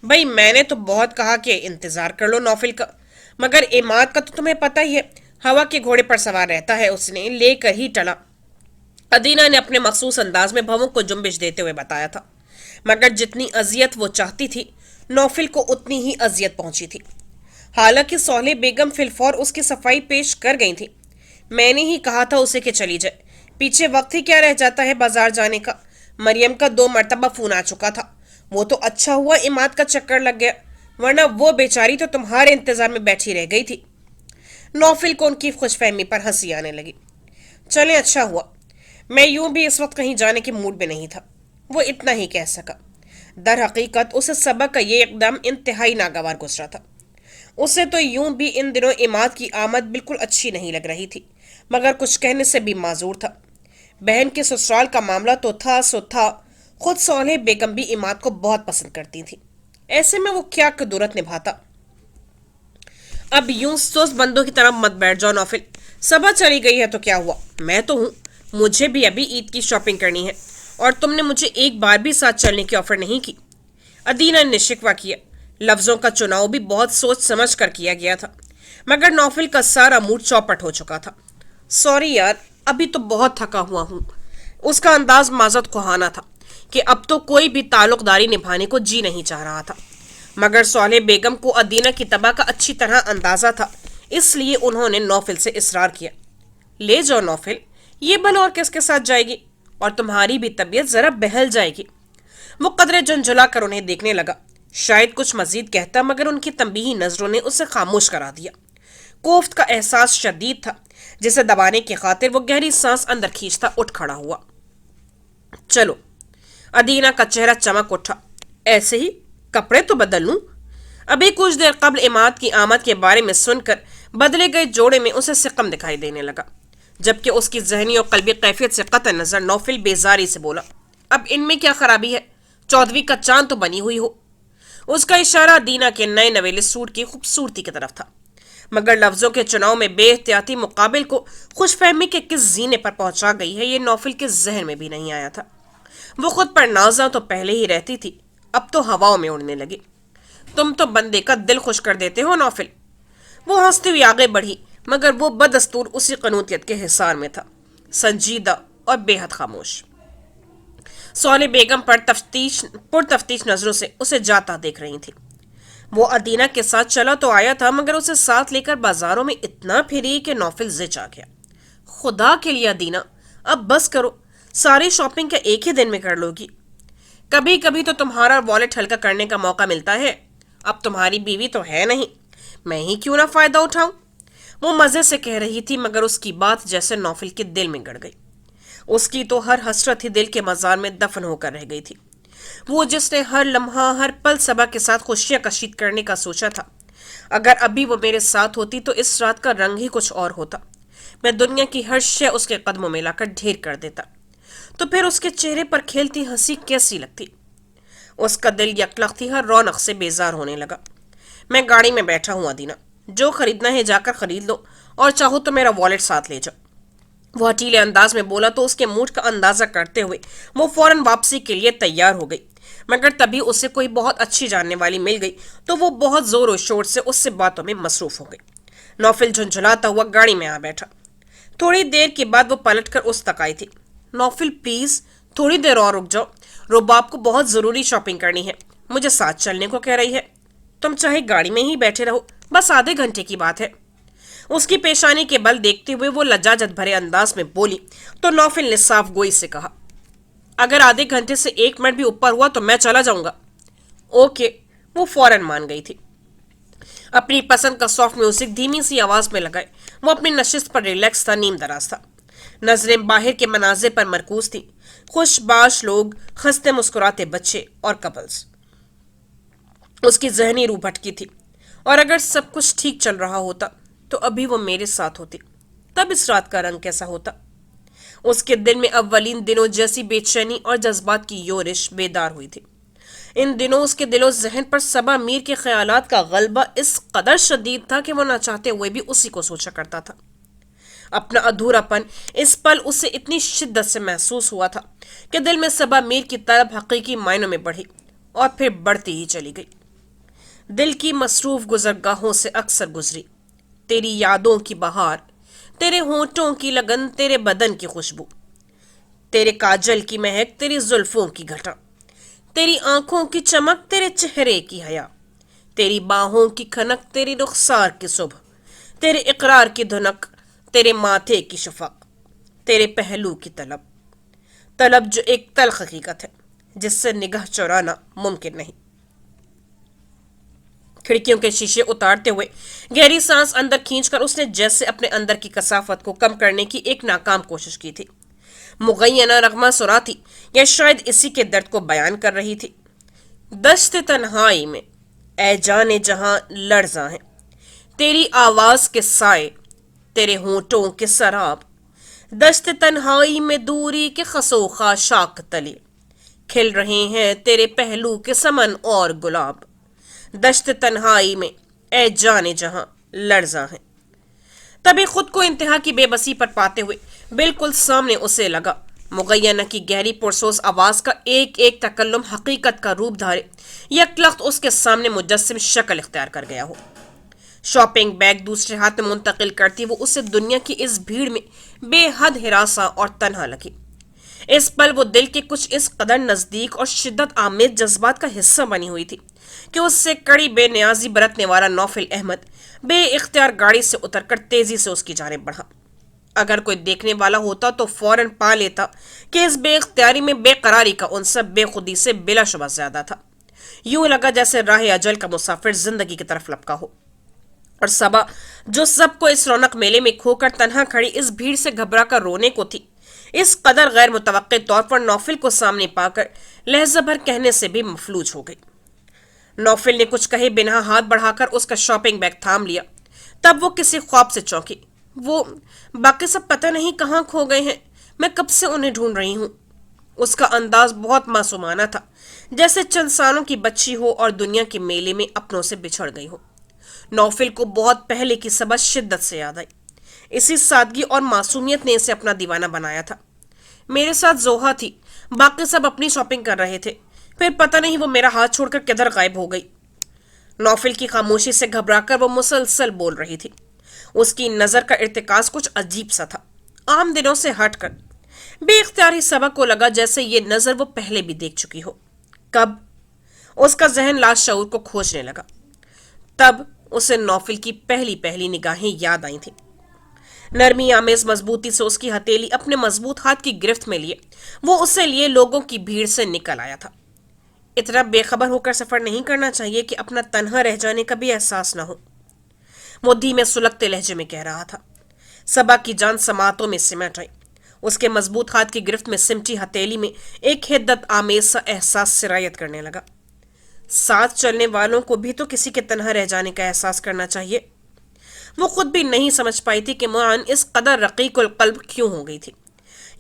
भाई मैंने तो बहुत कहा कि इंतजार कर लो नौफिल का, मगर इमाद का तो तुम्हें पता ही है, हवा के घोड़े पर सवार रहता है, उसने लेकर ही टला। अदीना ने अपने मखसूस अंदाज में भवों को जुम्बिश देते हुए बताया था, मगर जितनी अजियत वो चाहती थी नौफिल को उतनी ही अजियत पहुंची थी। हालांकि सौले बेगम फिलफौर उसकी सफाई पेश कर गई थी। मैंने ही कहा था उसे कि चली जाए, पीछे वक्त ही क्या रह जाता है बाजार जाने का। मरियम का 2 मरतबा फोन आ चुका था। वो तो अच्छा हुआ इमाद का चक्कर लग गया, वरना वो बेचारी तो तुम्हारे इंतजार में बैठी रह गई थी। नौफिल को उनकी खुशफहमी पर हंसी आने लगी। चले अच्छा हुआ, मैं यूं भी इस वक्त कहीं जाने के मूड में नहीं था। वो इतना ही कह सका। दर हकीकत उसे सबक का ये एकदम इंतहाई नागवार गुजरा था। उसे तो यूं भी इन दिनों इमाद की आमद बिल्कुल अच्छी नहीं लग रही थी, मगर कुछ कहने से भी माजूर था। बहन के ससुराल का मामला तो था सो था, खुद सौले बेगम भी इमाद को बहुत पसंद करती थी। ऐसे में वो क्या कदूरत निभाता। अब यूं सुस्त बंदों की तरह मत बैठ जाओ नौफिल, सबा चली गई है तो क्या हुआ, मैं तो हूं। मुझे भी अभी ईद की शॉपिंग करनी है और तुमने मुझे एक बार भी साथ चलने की ऑफर नहीं की। अदीना ने शिकवा किया। लफ्जों का चुनाव भी बहुत सोच समझ कर किया गया था, मगर नौफिल का सारा मूड चौपट हो चुका था। सॉरी यार, अभी तो बहुत थका हुआ हूं। उसका अंदाज माजत खुहाना था कि अब तो कोई भी ताल्लुकदारी निभाने को जी नहीं चाह रहा था। मगर सौले बेगम को अदीना की तबाह का अच्छी तरह अंदाजा था, इसलिए उन्होंने नौफिल से इसरार किया, ले जाओ नौफिल, ये भला और किसके साथ जाएगी, और तुम्हारी भी तबीयत जरा बहल जाएगी। वो कदरे झुंझुला कर उन्हें देखने लगा। शायद कुछ मजीद कहता, मगर उनकी तंबीही नजरों ने उसे खामोश करा दिया। कोफ्त का एहसास शदीद था, जिसे दबाने की खातिर वो गहरी सांस अंदर खींचता उठ खड़ा हुआ। चलो। अदीना का चेहरा चमक उठा। ऐसे ही कपड़े तो बदल लूं। अभी कुछ देर कबल इमाद की आमद के बारे में सुनकर बदले गए जोड़े में उसे सिकम दिखाई देने लगा, जबकि उसकी जहनी और कल्बी कैफियत से कतई नजर नौफिल बेजारी से बोला, अब इनमें क्या खराबी है, चौदहवीं का चांद तो बनी हुई हो। उसका इशारा दीना के नए नवेले सूट की खूबसूरती की तरफ था, मगर लफ्जों के चुनाव में बेहतियाती मुकाबिल को खुशफहमी के किस जीने पर पहुंचा गई है, ये नौफिल के जहन में भी नहीं आया था। वो खुद पर नाजा तो पहले ही रहती थी, अब तो हवाओं में उड़ने लगी। तुम तो बंदे का दिल खुश कर देते हो नौफिल। वो हंसती हुई आगे बढ़ी, मगर वो बदस्तूर उसी कनूतियत के हिसार में था, संजीदा और बेहद खामोश। सौले बेगम पुरतफ्तीश नजरों से उसे जाता देख रही थी। वो अदीना के साथ चला तो आया था, मगर उसे साथ लेकर बाजारों में इतना फिरी कि नौफिल जिच आ गया। खुदा के लिए अदीना, अब बस करो, सारी शॉपिंग क्या एक ही दिन में कर लोगी? कभी कभी तो तुम्हारा वॉलेट हल्का करने का मौका मिलता है। अब तुम्हारी बीवी तो है नहीं, मैं ही क्यों ना फायदा उठाऊं? वो मजे से कह रही थी, मगर उसकी बात जैसे नौफिल के दिल में गड़ गई। उसकी तो हर हसरत ही दिल के मजार में दफन होकर रह गई थी। वो जिसने हर लम्हा हर पल सबा के साथ खुशियां कशीद करने का सोचा था, अगर अभी वो मेरे साथ होती तो इस रात का रंग ही कुछ और होता। मैं दुनिया की हर शय उसके कदमों में लाकर ढेर कर देता, तो फिर उसके चेहरे पर खेलती हंसी कैसी लगती। उसका दिल यकलख्ती हर रौनक से बेजार होने लगा। मैं गाड़ी में बैठा हूं अदीना, जो खरीदना है जाकर खरीद लो, और चाहो तो मेरा वॉलेट साथ ले जाओ। वो हटीले अंदाज में बोला तो उसके मूड का अंदाजा करते हुए वो फौरन वापसी के लिए तैयार हो गई, मगर तभी उसे कोई बहुत अच्छी जानने वाली मिल गई तो वो बहुत जोर और शोर से उससे बातों में मसरूफ हो गई। नौफिल झुंझुलाता हुआ गाड़ी में आ बैठा। थोड़ी देर के बाद वो पलटकर उस तक आई थी। नौफिल प्लीज थोड़ी देर और रुक जाओ, रुबाब को बहुत जरूरी शॉपिंग करनी है, मुझे साथ चलने को कह रही है। तुम चाहे गाड़ी में ही बैठे रहो, बस आधे घंटे की बात है। उसकी पेशानी के बल देखते हुए वो लज्जाजत भरे अंदाज में बोली तो नौफिल ने साफ गोई से कहा, अगर आधे घंटे से 1 मिनट भी ऊपर हुआ तो मैं चला जाऊंगा। ओके। वो फौरन मान गई थी। अपनी पसंद का सॉफ्ट म्यूजिक धीमी सी आवाज में लगाए वो अपनी नशिस्त पर रिलैक्स था, नीम दराज था। नजरें बाहर के मनाजिर पर मरकूज थी, खुशबाश लोग, हंसते मुस्कुराते बच्चे और कपल्स। उसकी जहनी रूह भटकी थी, और अगर सब कुछ ठीक चल रहा होता तो अभी वो मेरे साथ होती, तब इस रात का रंग कैसा होता। उसके दिल में अव्वलीन दिनों जैसी बेचैनी और जज्बात की योरिश बेदार हुई थी। इन दिनों उसके दिलो जहन पर सबा मीर के ख्यालात का गलबा इस कदर शदीद था कि वो ना चाहते हुए भी उसी को सोचा करता था। अपना अधूरापन इस पल उसे इतनी शिद्दत से महसूस हुआ था कि दिल में सबा मीर की तलब हकीकी मायनों में बढ़ी और फिर बढ़ती ही चली गई। दिल की मसरूफ गुजरगाहों से अक्सर गुजरी तेरी यादों की बहार, तेरे होंठों की लगन, तेरे बदन की खुशबू, तेरे काजल की महक, तेरी जुल्फों की घटा, तेरी आंखों की चमक, तेरे चेहरे की हया, तेरी बाहों की खनक, तेरी रुखसार की सुबह, तेरे इकरार की धुनक, तेरे माथे की शफक, तेरे पहलू की तलब, तलब जो एक तल्ख हकीकत है जिससे निगाह चुराना मुमकिन नहीं। खिड़कियों के शीशे उतारते हुए गहरी सांस अंदर खींचकर उसने जैसे अपने अंदर की कसाफत को कम करने की एक नाकाम कोशिश की थी। मुगैयना रगमा सुरा थी या शायद इसी के दर्द को बयान कर रही थी। दश्त तन्हाई में ऐ जाने जहां लर्जा है, तेरी आवाज के साए, तेरे होंठों के सराब, दश्त तन्हाई में दूरी के खसोखा शाक तले, खिल रहे हैं तेरे पहलू के समन और गुलाब, दश्त तन्हाई में ऐ जाने जहां लर्जा है। तभी खुद को इंतहा की बेबसी पर पाते हुए बिल्कुल सामने उसे लगा मुगैयना की गहरी पुरसोस आवाज का एक एक तकल्लुम हकीकत का रूप धारे यकलख्त उसके सामने मुजस्सिम शक्ल इख्तियार कर गया हो। शॉपिंग बैग दूसरे हाथ में मुंतकिल करती वो उसे दुनिया की इस भीड़ में बेहद हिरासा और तन्हा लगी। इस पल वो दिल के कुछ इस कदर नजदीक और शिद्दत आमेज जज्बात का हिस्सा बनी हुई थी कि उससे कड़ी बेनियाजी बरतने वाला नौफिल अहमद बे इख्तियार गाड़ी से उतरकर तेजी से उसकी जानिब बढ़ा। अगर कोई देखने वाला होता तो फौरन पा लेता कि इस बेख्तियारी में बेकरारी का उनसे बेखुदी से बिलाशुबा ज्यादा था। यूं लगा जैसे राह अजल का मुसाफिर जिंदगी की तरफ लपका हो, और सबा जो सबको इस रौनक मेले में खोकर तन्हा खड़ी इस भीड़ से घबरा कर रोने को थी, इस कदर गैर मुतवक्के तौर पर नौफिल को सामने पाकर लहजा भर कहने से भी मफलूज हो गई। नौफिल ने कुछ कहे बिना हाथ बढ़ाकर उसका शॉपिंग बैग थाम लिया। तब वो किसी ख्वाब से चौंकी। वो बाकी सब पता नहीं कहाँ खो गए हैं, मैं कब से उन्हें ढूंढ रही हूँ। उसका अंदाज बहुत मासूमाना था, जैसे चंद सालों की बच्ची हो और दुनिया के मेले में अपनों से बिछड़ गई हो। नौफिल को बहुत पहले की सबक शिद्दत से याद आई। इसी सादगी और मासूमियत ने इसे अपना दीवाना बनाया था। मेरे साथ जोहा थी, बाकी सब अपनी शॉपिंग कर रहे थे, फिर पता नहीं वो मेरा हाथ छोड़कर किधर गायब हो गई। नौफिल की खामोशी से घबराकर वो मुसलसल बोल रही थी। उसकी नजर का इर्तिकाज कुछ अजीब सा था, आम दिनों से हटकर। बेइख्तियार ही सबक को लगा जैसे ये नजर वो पहले भी देख चुकी हो। कब? उसका जहन लाशऊर को खोजने लगा। तब उसे नौफिल की पहली पहली निगाहें याद आई थी। नरमी आमेज मजबूती से उसकी हथेली अपने मजबूत हाथ की गिरफ्त में लिए वो उसे लिए लोगों की भीड़ से निकल आया था। इतना बेखबर होकर सफर नहीं करना चाहिए कि अपना तन्हा रह जाने का भी एहसास ना हो, वो धीमे सुलगते लहजे में कह रहा था। सबा की जान समातों में सिमट आई। उसके मजबूत हाथ की गिरफ्त में सिमटी हथेली में एक हिद्दत आमेज सा एहसास सिरायत करने लगा। साथ चलने वालों को भी तो किसी के तन्हा रह जाने का एहसास करना चाहिए। वो खुद भी नहीं समझ पाई थी कि मुआन इस कदर रकीकुल कल्ब क्यों हो गई थी,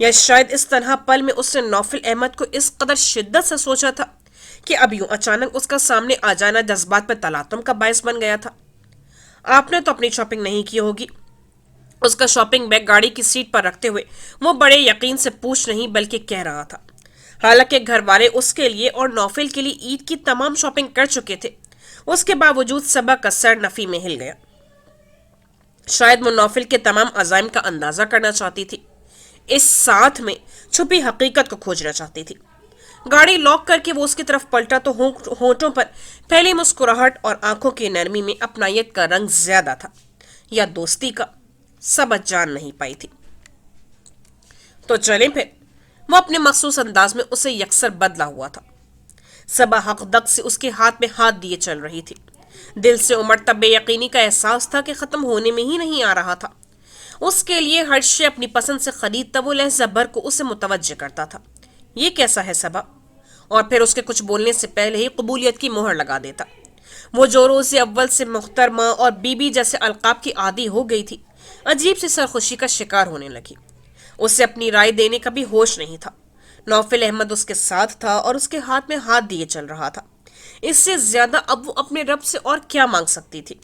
या शायद इस तन्हा पल में उसने नौफिल अहमद को इस कदर शिद्दत से सोचा था कि अब यूं अचानक उसका सामने आ जाना जज्बात पर तलातुम का बायस बन गया था। आपने तो अपनी शॉपिंग नहीं की होगी। उसका शॉपिंग बैग गाड़ी की सीट पर रखते हुए वो बड़े यकीन से पूछ नहीं बल्कि कह रहा था। हालांकि घर वाले उसके लिए और नौफिल के लिए ईद की तमाम शॉपिंग कर चुके थे, उसके बावजूद सबा का सर नफी में हिल गया। शायद वो नौफिल के तमाम अजाइम का अंदाजा करना चाहती थी, इस साथ में छुपी हकीकत को खोजना चाहती थी। गाड़ी लॉक करके वो उसकी तरफ पलटा तो होठों पर फैली मुस्कुराहट और आंखों की नरमी में अपनायत का रंग ज्यादा था, या दोस्ती का, समझ जान नहीं पाई थी। तो चले फिर, वो अपने मखसूस अंदाज में उसे यकसर बदला हुआ था। सबा हकदक से उसके हाथ में हाथ दिए चल रही थी। दिल से उमड़ता बेयकीनी का एहसास था कि खत्म होने में ही नहीं आ रहा था। उसके लिए हर शे अपनी पसंद से खरीदता वो लहजा भर को उसे मुतवज्जे करता था। ये कैसा है सबा? और फिर उसके कुछ बोलने से पहले ही कबूलियत की मोहर लगा देता। वो जो रोज़ अव्वल से मुख्तरमा और बीबी जैसे अलकाब की आदी हो गई थी, अजीब सी सरखुशी का शिकार होने लगी। उसे अपनी राय देने का भी होश नहीं था। नौफिल अहमद उसके साथ था और उसके हाथ में हाथ दिए चल रहा था। इससे ज्यादा अब वो अपने रब से और क्या मांग सकती थी?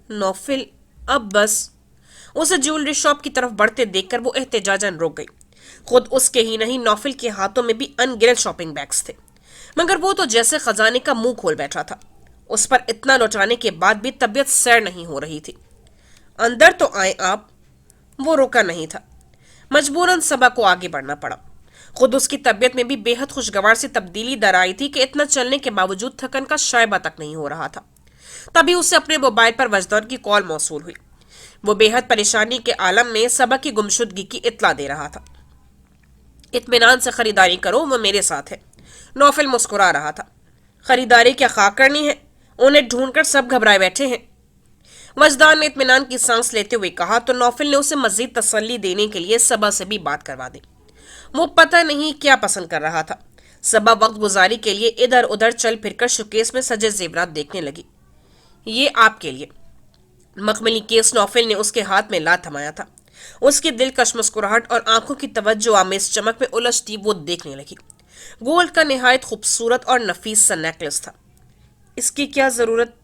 नौफिल अब बस। उसे ज्वेलरी शॉप की तरफ बढ़ते देखकर वो एहतजाजन रुक गई। खुद उसके ही नहीं, नौफिल के हाथों में भी अनगिनत शॉपिंग बैग्स थे, मगर वो तो जैसे खजाने का मुंह खोल बैठा था। उस पर इतना लौटाने के बाद भी तबीयत सैर नहीं हो रही थी। अंदर तो आए आप। वो रोका नहीं था। मजबूरन सबा को आगे बढ़ना पड़ा। खुद उसकी तबीयत में भी बेहद खुशगवार सी तब्दीली दर आई थी कि इतना चलने के बावजूद थकन का शायबा तक नहीं हो रहा था। तभी उसे अपने मोबाइल पर वजदान की कॉल मौसूल हुई। वो बेहद परेशानी के आलम में सबा की गुमशुदगी की इत्तला दे रहा था। इत्मीनान से खरीदारी करो, वो मेरे साथ है। नौफिल मुस्कुरा रहा था। खरीदारी क्या खा करनी है? उन्हें ढूंढकर सब घबराए बैठे हैं। वजदान ने इत्मीनान की सांस लेते हुए कहा तो नौफिल ने उसे मजीद तसल्ली देने के लिए सबा से भी बात करवा दी। वो पता नहीं क्या पसंद कर रहा था। सबा वक्त गुजारी के लिए इधर उधर चल फिरकर शोकेस में सजे जेवरात देखने लगी। ये आपके लिए। मखमली केस नौफिल ने उसके हाथ में ला थमाया था। उसकी दिलकश मुस्कुराहट और आंखों की तवज्जो आमेज चमक में उलझती वो देखने लगी। गोल्ड का निहायत खूबसूरत और नफीस सा नेकलेस था। इसकी क्या जरूरत?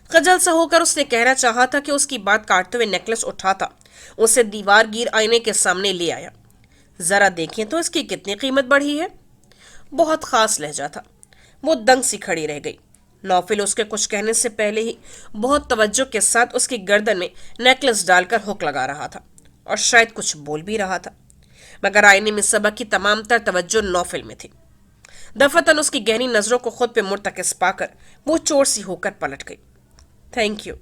खजल सा होकर उसने कहना चाहा था कि उसकी बात काटते हुए नेकलेस उठाता, उसे दीवार गिर आईने के सामने ले आया। जरा देखें तो इसकी कितनी कीमत बढ़ी है। बहुत खास लहजा था। वो दंग सी खड़ी रह गई। नौफिल उसके कुछ कहने से पहले ही बहुत तवज्जो के साथ उसकी गर्दन में नेकलेस डालकर हुक लगा रहा था और शायद कुछ बोल भी रहा था, मगर आईने में सबा की तमाम तर तवज्जो नौफिल में थी। दफतन उसकी गहरी नजरों को खुद पे मुर्तकिस पाकर वो चोर सी होकर पलट गई। थैंक यू,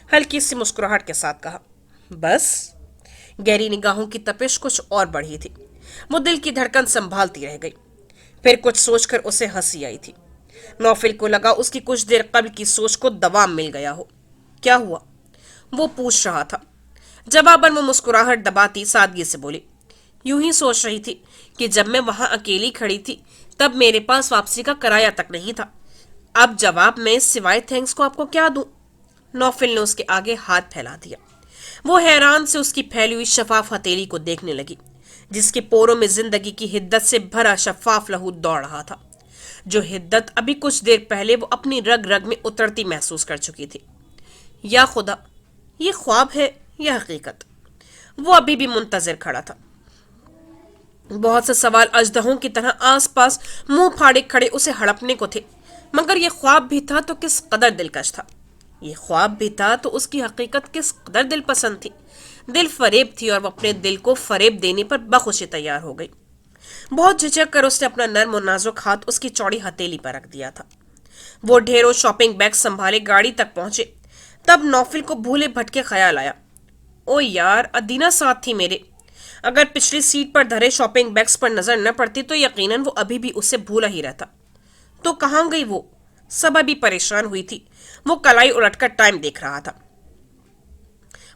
हल्की सी मुस्कुराहट के साथ कहा। बस? गहरी निगाहों की तपिश कुछ और बढ़ी थी। वो दिल की धड़कन संभालती रह गई। फिर कुछ सोचकर उसे हंसी आई थी। नौफिल को लगा उसकी कुछ देर कबल की सोच को दवाम मिल गया हो। क्या हुआ? वो पूछ रहा था। जवाबन वो मुस्कुराहट दबाती सादगी से बोली, यूं ही सोच रही थी कि जब मैं वहां अकेली खड़ी थी तब मेरे पास वापसी का किराया तक नहीं था। अब जवाब में सिवाय थैंक्स को आपको क्या दूं? नौफिल ने उसके आगे हाथ फैला दिया। वो हैरान से उसकी फैली हुई शफाफ हथेली को देखने लगी, जिसके पोरों में जिंदगी की हिद्दत से भरा शफाफ लहू दौड़ रहा था, जो हिद्दत अभी कुछ देर पहले वो अपनी रग रग में उतरती महसूस कर चुकी थी। या खुदा, ये ख्वाब है या हकीकत? वो अभी भी मुंतजिर खड़ा था। बहुत से सवाल अजदहों की तरह आसपास मुंह फाड़े खड़े उसे हड़पने को थे, मगर ये ख्वाब भी था तो किस कदर दिलकश था। ये ख्वाब भी था तो उसकी हकीकत किस कदर दिल पसंद थी। दिल फरेब थी और वो अपने दिल को फरेब देने पर बखुशी तैयार हो गई। बहुत झिझक कर उसने अपना नर्म और नाजुक हाथ उसकी चौड़ी हथेली पर रख दिया था। वो ढेरों शॉपिंग बैग संभाले गाड़ी तक पहुंचे, तब नौफिल को भूले भटके ख्याल आया, ओ यार, अदीना साथ थी मेरे। अगर पिछली सीट पर धरे शॉपिंग बैग्स पर नजर न पड़ती तो यकीनन वो अभी भी उसे भूला ही रहता। तो कहाँ गई वो? सब अभी परेशान हुई थी। वो कलाई उलटकर टाइम देख रहा था।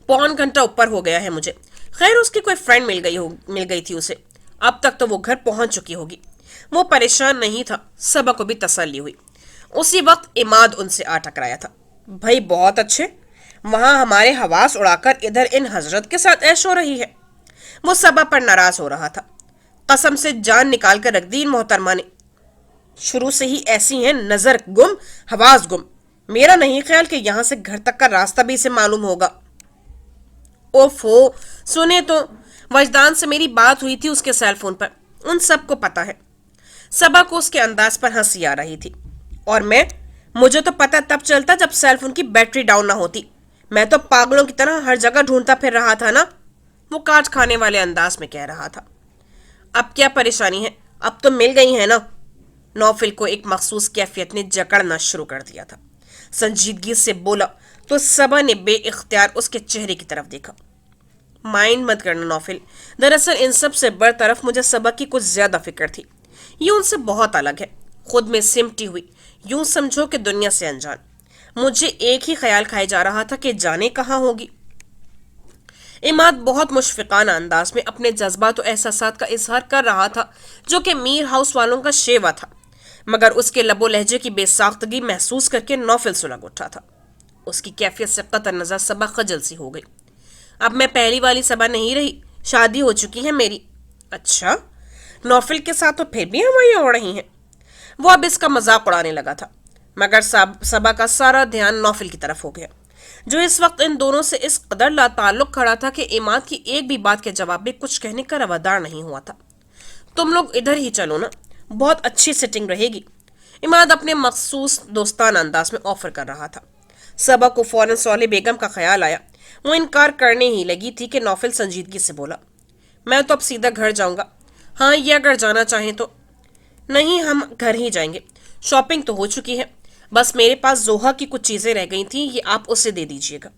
1.25 घंटा ऊपर हो गया है मुझे। खैर, उसकी कोई फ्रेंड मिल गई थी उसे। अब तक तो वो घर पहुंच चुकी होगी। वो परेशान नहीं था, सबा को भी तसल्ली हुई। उसी वक्त इमाद उनसे आ टकराया था। भाई बहुत अच्छे, वहां हमारे हवास उड़ाकर इधर इन हजरत के साथ ऐश हो रही है। वो सबा पर नाराज हो रहा था। कसम से जान निकाल कर रख दी इन मोहतरमा ने। शुरू से ही ऐसी हैं, नजर गुम हवास गुम। मेरा नहीं ख्याल कि यहां से घर तक का रास्ता भी इसे मालूम होगा। ओफो, सुने तो, वजदान से मेरी बात हुई थी उसके सेल फोन पर। उन सबको पता है। सबा को उसके अंदाज पर हंसी आ रही थी। और मुझे तो पता तब चलता जब सेल फोन की बैटरी डाउन ना होती। मैं तो पागलों की तरह हर जगह ढूंढता फिर रहा था ना। वो काट खाने वाले अंदाज में कह रहा था। अब क्या परेशानी है? अब तो मिल गई है ना। नौफिल को एक मखसूस कैफियत ने जकड़ना शुरू कर दिया था। संजीदगी से बोला तो सबा ने बेइख्तियार उसके चेहरे की तरफ देखा। माइंड मत करना नौफिल, दरअसल इन सब से बरतरफ मुझे सबा की कुछ ज्यादा फिक्र थी। ये उनसे बहुत अलग है, खुद में सिमटी हुई, यूं समझो कि दुनिया से अनजान। मुझे एक ही ख्याल खाए जा रहा था कि जाने कहाँ होगी। इमाद बहुत मुशफिकाना अंदाज में अपने जज्बात और एहसासात का इजहार कर रहा था, जो कि मीर हाउस वालों का शेवा था, मगर उसके लबो लहजे की बेसाख्तगी महसूस करके नौफिल सुलग उठा था। उसकी कैफियत से कतर नजर सबा खजल सी हो गई। अब मैं पहली वाली सबा नहीं रही, शादी हो चुकी है मेरी। अच्छा, नौफिल के साथ तो फिर भी हमारी हो रही हैं। वो अब इसका मजाक उड़ाने लगा था, मगर सबा का सारा ध्यान नौफिल की तरफ हो गया, जो इस वक्त इन दोनों से इस कदर लाताल्लुक खड़ा था कि इमाद की एक भी बात के जवाब में कुछ कहने का रवादार नहीं हुआ था। तुम लोग इधर ही चलो ना, बहुत अच्छी सिटिंग रहेगी। इमाद अपने मखसूस दोस्ताना अंदाज में ऑफर कर रहा था। सबा को फौरन सौले बेगम का ख्याल आया। वो इनकार करने ही लगी थी कि नौफिल संजीदगी से बोला, मैं तो अब सीधा घर जाऊंगा। हाँ, ये अगर जाना चाहें तो। नहीं, हम घर ही जाएंगे। शॉपिंग तो हो चुकी है, बस मेरे पास जोहा की कुछ चीजें रह गई थी, ये आप उसे दे दीजिएगा।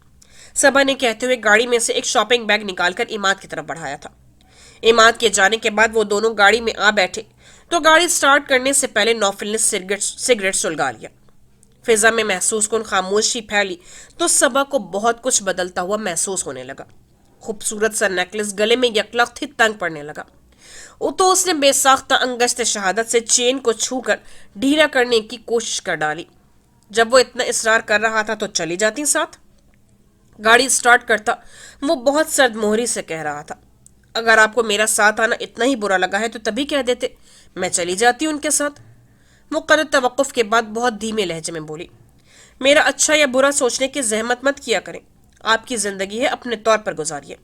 सबा ने कहते हुए गाड़ी में से एक शॉपिंग बैग निकालकर इमाद की तरफ बढ़ाया था। इमाद के जाने के बाद वो दोनों गाड़ी में आ बैठे तो गाड़ी स्टार्ट करने से पहले नौफिल ने सिगरेट सुलगा लिया। फिजा में महसूस कुन खामोशी फैली तो सबा को बहुत कुछ बदलता हुआ महसूस होने लगा। खूबसूरत सा नेकलेस गले में यकलख्त ही तंग पड़ने लगा। तो उसने बेसाख्ता अंगश्त शहादत से चेन को छूकर ढीला करने की कोशिश कर डाली। जब वो इतना इसरार कर रहा था तो चली जाती साथ। गाड़ी स्टार्ट करता वो बहुत सर्द मोहरी से कह रहा था, अगर आपको मेरा साथ आना इतना ही बुरा लगा है तो तभी कह देते, मैं चली जाती उनके साथ। वो कदर तवक्कुफ के बाद बहुत धीमे लहजे में बोली, मेरा अच्छा या बुरा सोचने की जहमत मत किया करें, आपकी जिंदगी है, अपने तौर पर गुजारिए।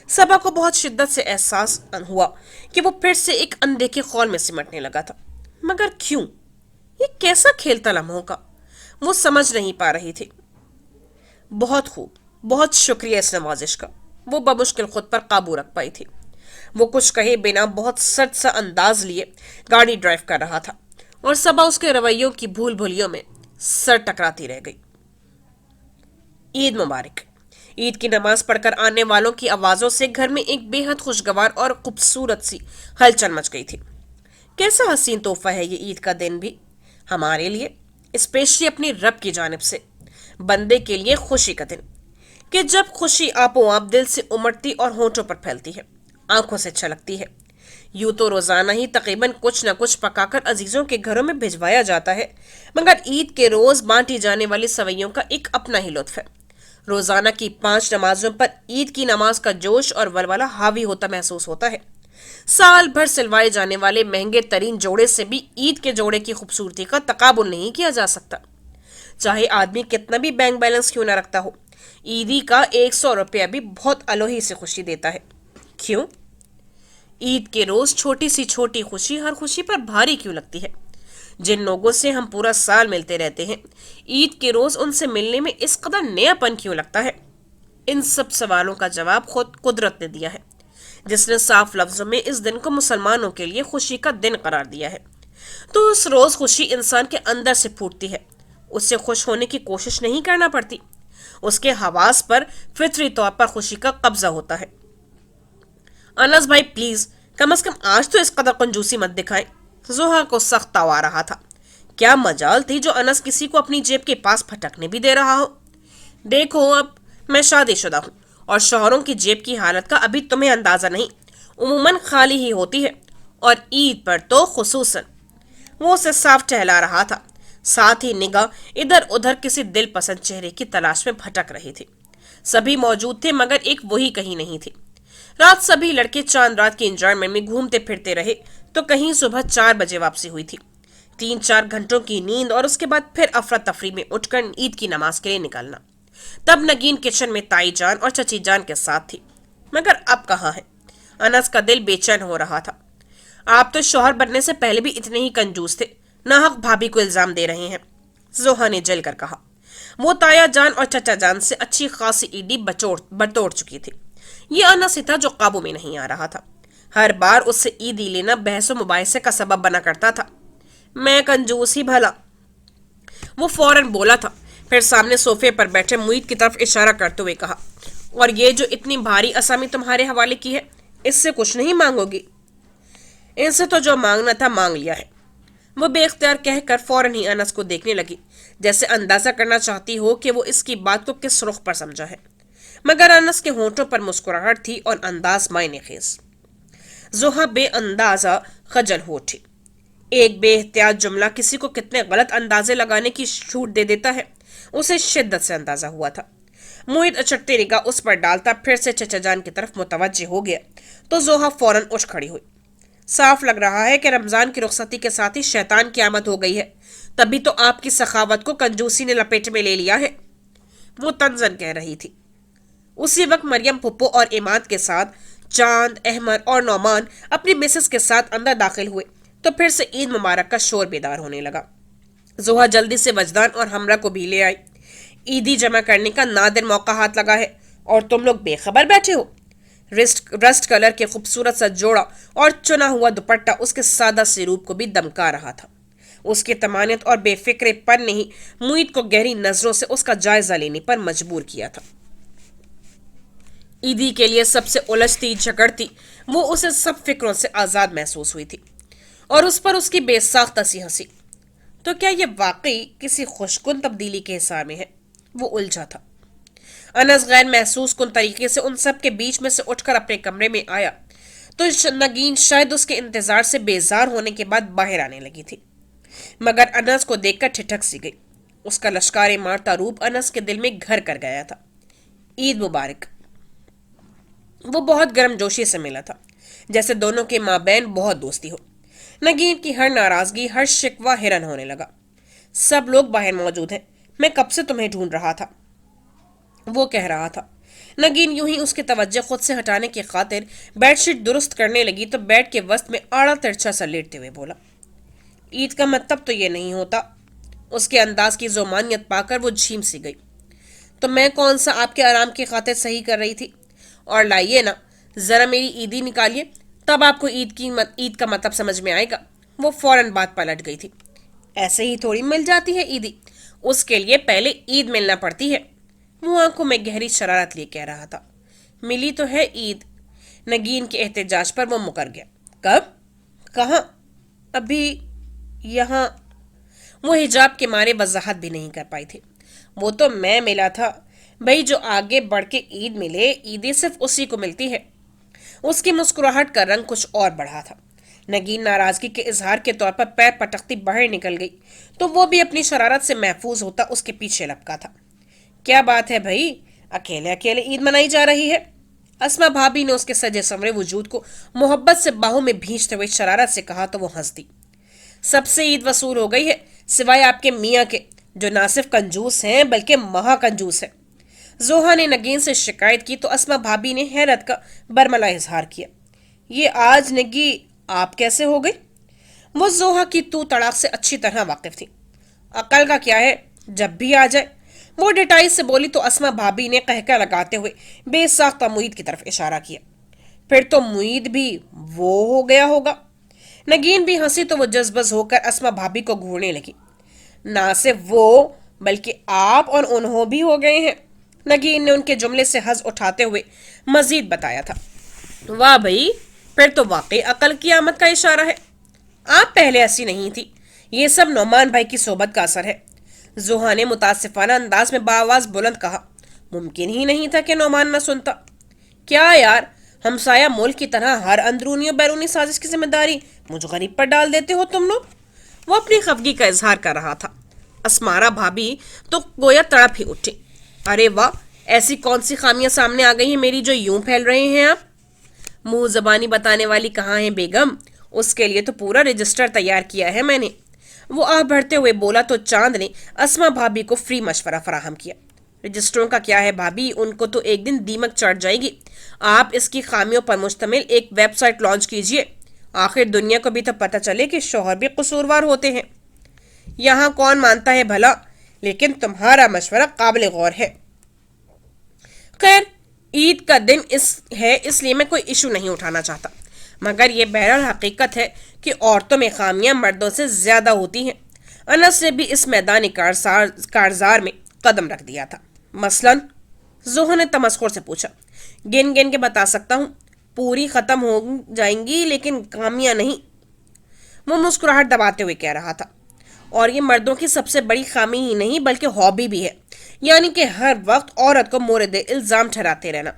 सबा को बहुत शिद्दत से एहसास हुआ कि वो फिर से एक अनदेखे खौल में सिमटने लगा था, मगर क्यों? ये कैसा खेल था लम्हों का? वो समझ नहीं पा रही थी। बहुत खूब, बहुत शुक्रिया इस नवाजिश का। वो बमुश्किल खुद पर काबू रख पाई थी। وہ کچھ کہے بنا بہت سٹ سا انداز لیے گاڑی ڈرائیو کر رہا تھا اور صبا اس کے رویوں کی بھول بھولیوں میں سر ٹکراتی رہ گئی۔ عید مبارک۔ عید کی نماز پڑھ کر آنے والوں کی آوازوں سے گھر میں ایک بے حد خوشگوار اور خوبصورت سی ہلچل مچ گئی تھی۔ کیسا حسین تحفہ ہے یہ عید کا دن بھی ہمارے لیے، اسپیشلی اپنی رب کی جانب سے، بندے کے لیے خوشی کا دن، کہ جب خوشی آپ و آپ دل سے امٹتی اور ہونٹوں پر پھیلتی ہے، آنکھوں سے چھلکتی ہے۔ یوں تو روزانہ ہی تقریباً کچھ نہ کچھ پکا کر عزیزوں کے گھروں میں بھجوایا جاتا ہے، مگر عید کے روز بانٹی جانے والی سوئیوں کا ایک اپنا ہی لطف ہے۔ روزانہ کی 5 نمازوں پر عید کی نماز کا جوش اور ولولہ حاوی ہوتا محسوس ہوتا ہے۔ سال بھر سلوائے جانے والے مہنگے ترین جوڑے سے بھی عید کے جوڑے کی خوبصورتی کا تقابل نہیں کیا جا سکتا، چاہے آدمی کتنا بھی بینک بیلنس کیوں نہ رکھتا ہو۔ عیدی کا 100 روپیہ بھی بہت الوہی سے خوشی دیتا ہے۔ کیوں؟ عید کے روز چھوٹی سی چھوٹی خوشی ہر خوشی پر بھاری کیوں لگتی ہے؟ جن لوگوں سے ہم پورا سال ملتے رہتے ہیں، عید کے روز ان سے ملنے میں اس قدر نیا پن کیوں لگتا ہے؟ ان سب سوالوں کا جواب خود قدرت نے دیا ہے، جس نے صاف لفظوں میں اس دن کو مسلمانوں کے لیے خوشی کا دن قرار دیا ہے۔ تو اس روز خوشی انسان کے اندر سے پھوٹتی ہے، اس سے خوش ہونے کی کوشش نہیں کرنا پڑتی، اس کے حواس پر فطری طور پر خوشی کا قبضہ ہوتا ہے۔ انس بھائی پلیز، کم از کم آج تو اس قدر کنجوسی مت دکھائیں۔ زہا کو سخت تاؤ آ رہا تھا۔ کیا مجال تھی جو انس کسی کو اپنی جیب کے پاس پھٹکنے بھی دے رہا ہو؟ دیکھو اب میں شادی شدہ ہوں اور شوہروں کی جیب کی حالت کا ابھی تمہیں اندازہ نہیں، عموماً خالی ہی ہوتی ہے، اور عید پر تو خصوصاً۔ وہ اسے صاف ٹہلا رہا تھا، ساتھ ہی نگاہ ادھر ادھر کسی دل پسند چہرے کی تلاش میں بھٹک رہی تھی۔ سبھی موجود تھے مگر ایک وہی کہیں نہیں تھی۔ رات سبھی لڑکے چاند رات کی انجوائمنٹ میں گھومتے پھرتے رہے تو کہیں صبح 4 بجے واپسی ہوئی تھی۔ 3-4 گھنٹوں کی نیند اور اس کے بعد پھر افراتفری میں اٹھ کر عید کی نماز کے لیے نکلنا۔ تب نگین کچن میں تائی جان اور چچی جان کے ساتھ تھی، مگر اب کہاں ہے؟ انس کا دل بے چین ہو رہا تھا۔ آپ تو شوہر بننے سے پہلے بھی اتنے ہی کنجوس تھے، ناحق بھابھی کو الزام دے رہے ہیں، زوہا نے جل کر کہا۔ وہ تایا جان اور چچا جان سے اچھی خاصی عیدی بٹوڑ چکی تھی، یہ انس ہی تھا جو قابو میں نہیں آ رہا تھا۔ ہر بار اس سے عیدی لینا بحث و مباحثے کا سبب بنا کرتا تھا۔ میں کنجوس ہی بھلا، وہ فوراً بولا تھا، پھر سامنے صوفے پر بیٹھے معید کی طرف اشارہ کرتے ہوئے کہا، اور یہ جو اتنی بھاری اسامی تمہارے حوالے کی ہے، اس سے کچھ نہیں مانگو گی؟ ان سے تو جو مانگنا تھا مانگ لیا ہے، وہ بے اختیار کہہ کر فوراً ہی انس کو دیکھنے لگی، جیسے اندازہ کرنا چاہتی ہو کہ وہ اس کی بات کو کس رخ پر سمجھا ہے، مگر انس کے ہونٹوں پر مسکراہٹ تھی اور انداز معنی خیز۔ زوہا بے اندازہ خجل ہو اٹھی۔ ایک بے احتیاط جملہ کسی کو کتنے غلط اندازے لگانے کی چھوٹ دے دیتا ہے، اسے شدت سے اندازہ ہوا تھا۔ معید اچھٹتی نگاہ اس پر ڈالتا پھر سے چچا جان کی طرف متوجہ ہو گیا تو زوہا فوراً اٹھ کھڑی ہوئی۔ صاف لگ رہا ہے کہ رمضان کی رخصتی کے ساتھ ہی شیطان کی آمد ہو گئی ہے، تبھی تو آپ کی سخاوت کو کنجوسی نے لپیٹ میں لے لیا ہے، وہ طنزاً کہہ رہی تھی۔ اسی وقت مریم پھپھو اور عماد کے ساتھ چاند، احمد اور نعمان اپنی مسز کے ساتھ اندر داخل ہوئے تو پھر سے عید مبارک کا شور بیدار ہونے لگا۔ زوہا جلدی سے وجدان اور ہمراہ کو بھی لے آئی۔ عیدی جمع کرنے کا نادر موقع ہاتھ لگا ہے اور تم لوگ بے خبر بیٹھے ہو۔ رسٹ کلر کے خوبصورت سا جوڑا اور چنا ہوا دوپٹہ اس کے سادہ سے روپ کو بھی دمکا رہا تھا۔ اس کی طمانت اور بے فکرے پن نے ہی معید کو گہری نظروں سے اس کا جائزہ لینے پر مجبور کیا تھا۔ عیدی کے لیے سب سے الجھتی جھگڑتی وہ اسے سب فکروں سے آزاد محسوس ہوئی تھی، اور اس پر اس کی بے ساختہ سی ہنسی۔ تو کیا یہ واقعی کسی خوشگن تبدیلی کے حصار میں ہے؟ وہ الجھا تھا۔ انس غیر محسوس کن طریقے سے ان سب کے بیچ میں سے اٹھ کر اپنے کمرے میں آیا تو نگین شاید اس کے انتظار سے بیزار ہونے کے بعد باہر آنے لگی تھی، مگر انس کو دیکھ کر ٹھٹک سی گئی۔ اس کا لشکار مارتا روپ انس کے دل میں گھر کر گیا تھا۔ عید مبارک۔ وہ بہت گرم جوشی سے ملا تھا، جیسے دونوں کے مابین بہت دوستی ہو۔ نگین کی ہر ناراضگی، ہر شکوہ ہرن ہونے لگا۔ سب لوگ باہر موجود ہیں، میں کب سے تمہیں ڈھونڈ رہا تھا، وہ کہہ رہا تھا۔ نگین یوں ہی اس کی توجہ خود سے ہٹانے کی خاطر بیڈ شیٹ درست کرنے لگی تو بیڈ کے وسط میں آڑا ترچھا سا لیٹتے ہوئے بولا، عید کا مطلب تو یہ نہیں ہوتا۔ اس کے انداز کی ذومانیت پا کر وہ جھیم سی گئی۔ تو میں کون سا آپ کے آرام کی خاطر صحیح کر رہی تھی؟ اور لائیے نا ذرا میری عیدی نکالیے، तब आपको ईद का मतलब समझ में आएगा। वो फौरन बात पलट गई थी। ऐसे ही थोड़ी मिल जाती है ईदी, उसके लिए पहले ईद मिलना पड़ती है। वो आंखों में गहरी शरारत लिए कह रहा था। मिली तो है ईद। नगीन के एहतजाज पर वो मुकर गया। कब? कहाँ? अभी यहाँ। वो हिजाब के मारे वजाहत भी नहीं कर पाई थी। वो तो मैं मिला था भाई, जो आगे बढ़ के ईद मिले, ईदें सिर्फ उसी को मिलती है। उसकी मुस्कुराहट का रंग कुछ और बढ़ा था। नगीन नाराजगी के इजहार के तौर पर पैर पटकती बाहर निकल गई, तो वो भी अपनी शरारत से महफूज होता उसके पीछे लपका था। क्या बात है भाई, अकेले अकेले ईद मनाई जा रही है? अस्मा भाभी ने उसके सजे संवरे वजूद को मोहब्बत से बाहों में भींचते हुए शरारत से कहा तो वो हंस दी। सबसे ईद वसूल हो गई है, सिवाय आपके मियाँ के, जो ना सिर्फ कंजूस हैं बल्कि महा कंजूस है। जोहा ने नगीन से शिकायत की तो अस्मा भाभी ने हैरत का बरमला इजहार किया। ये आज नगी आप कैसे हो गई? वो जोहा की तू तड़ाक से अच्छी तरह वाकिफ थी। अकल का क्या है, जब भी आ जाए। वो डिटाई से बोली तो अस्मा भाभी ने कहका लगाते हुए बेसाख्ता मुईद की तरफ इशारा किया। फिर तो मुईद भी वो हो गया होगा। नगीन भी हंसी तो वो जज्बज होकर अस्मा भाभी को घूरने लगी। ना सिर्फ वो बल्कि आप और उन्हों भी हो गए हैं। नगीन ने उनके जुमले से हंस उठाते हुए मजीद बताया था। वाह भाई, फिर तो वाकई अकल की आमद का इशारा है। आप पहले ऐसी नहीं थी। ये सब नौमान भाई की सोबत का असर है। जोहा ने मुतासिफाना अंदाज में बाआवाज बुलंद कहा। मुमकिन ही नहीं था कि नौमान न सुनता। क्या यार, हमसाया मुल्क की तरह हर अंदरूनी और बैरूनी साजिश की जिम्मेदारी मुझ गरीब पर डाल देते हो तुम लोग। वो अपनी खफगी का इजहार कर रहा था। अस्मारा भाभी तो गोया तड़प ही उठी। अरे वाह, ऐसी कौन सी खामियां सामने आ गई हैं मेरी जो यूं फैल रहे हैं आप? मुंह जबानी बताने वाली कहाँ है बेगम? उसके लिए तो पूरा रजिस्टर तैयार किया है मैंने। वो आह भरते हुए बोला तो चांद ने अस्मा भाभी को फ्री मशवरा फराहम किया। रजिस्टरों का क्या है भाभी, उनको तो एक दिन दीमक चढ़ जाएगी। आप इसकी खामियों पर मुश्तमिल एक वेबसाइट लॉन्च कीजिए। आखिर दुनिया को भी तो पता चले कि शौहर भी कसूरवार होते हैं। यहाँ कौन मानता है भला, लेकिन तुम्हारा मशवरा काबिल गौर है। खैर, ईद का दिन इसलिए मैं कोई इशू नहीं उठाना चाहता, मगर यह बहरहाल हकीकत है कि औरतों में खामियां मर्दों से ज्यादा होती हैं। अनस ने भी इस मैदानी कारजार में कदम रख दिया था। मसलन, जोहा ने तमस्खुर से पूछा। गिन गिन के बता सकता हूँ, पूरी खत्म हो जाएंगी लेकिन खामियां नहीं। वो मुस्कुराहट दबाते हुए कह रहा था। और ये मर्दों की सबसे बड़ी खामी ही नहीं बल्कि हॉबी भी है, यानी कि हर वक्त औरत को मोरद इल्जाम ठहराते रहना।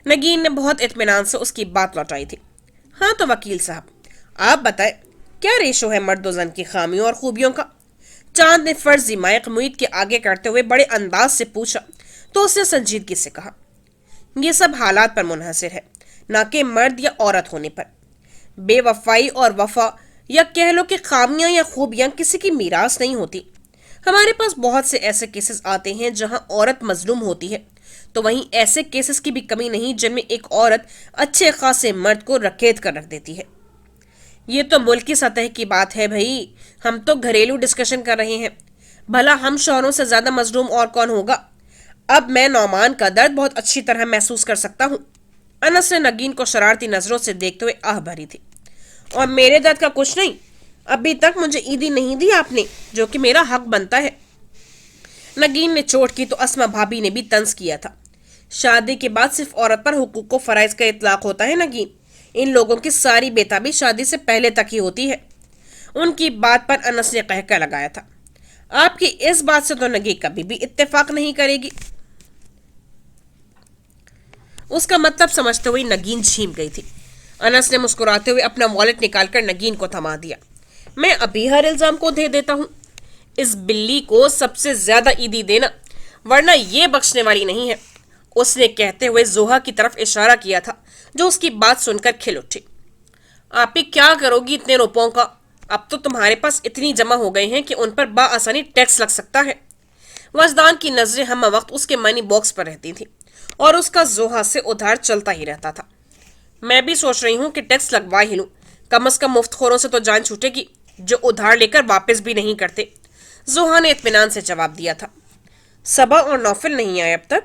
नगीन ने बहुत इत्मीनान से उसकी बात लौटाई थी। हाँ तो वकील साहब, आप बताएं, क्या रेशो है मर्द जन की खामियों और खूबियों का? चांद ने फर्जी माइक मुईद के आगे करते हुए बड़े अंदाज से पूछा तो उसने संजीदगी से कहा। ये सब हालात पर मुनहसर है, ना कि मर्द या औरत होने पर। बेवफाई और वफा या कह लो कि खामियां या खूबियां किसी की मीरास नहीं होती। हमारे पास बहुत से ऐसे केसेस आते हैं जहां औरत मजलूम होती है, तो वहीं ऐसे केसेस की भी कमी नहीं जिनमें एक औरत अच्छे खासे मर्द को रकेत कर रख देती है। ये तो मुल्क की सतह की बात है भाई, हम तो घरेलू डिस्कशन कर रहे हैं। भला हम शौहरों से ज्यादा मजलूम और कौन होगा? अब मैं नौमान का दर्द बहुत अच्छी तरह महसूस कर सकता हूँ। अनस ने नगीन को शरारती नजरों से देखते हुए आह भरी थी। और मेरे दर्द का कुछ नहीं, अभी तक मुझे ईदी नहीं दी आपने, जो कि मेरा हक बनता है। नगीन ने चोट की तो अस्मा भाभी ने भी तंज किया था। शादी के बाद सिर्फ औरत पर हुकूक को फराइज का इतलाक होता है नगीन। इन लोगों की सारी बेताबी शादी से पहले तक ही होती है। उनकी बात पर अनस ने कहका लगाया था। आपकी इस बात से तो नगी कभी भी इत्तेफाक नहीं करेगी। उसका मतलब समझते हुए नगीन झीम गई थी। अनस ने मुस्कुराते हुए अपना वॉलेट निकालकर नगीन को थमा दिया। मैं अभी हर इल्जाम को दे देता हूँ। इस बिल्ली को सबसे ज्यादा ईदी देना, वरना ये बख्शने वाली नहीं है। उसने कहते हुए जोहा की तरफ इशारा किया था, जो उसकी बात सुनकर खिल उठी। आप ही क्या करोगी इतने रुपयों का? अब तो तुम्हारे पास इतनी जमा हो गए हैं कि उन पर बाआसानी टैक्स लग सकता है। वजदान की नजरें हम वक्त उसके मनी बॉक्स पर रहती थी और उसका जोहा से उधार चलता ही रहता था। मैं भी सोच रही हूँ कि टैक्स लगवा ही लूं, कम से कम मुफ्तखोरों से तो जान छूटेगी जो उधार लेकर वापस भी नहीं करते। जोहा ने इत्मीनान से जवाब दिया था। सबा और नौफिल नहीं आए अब तक?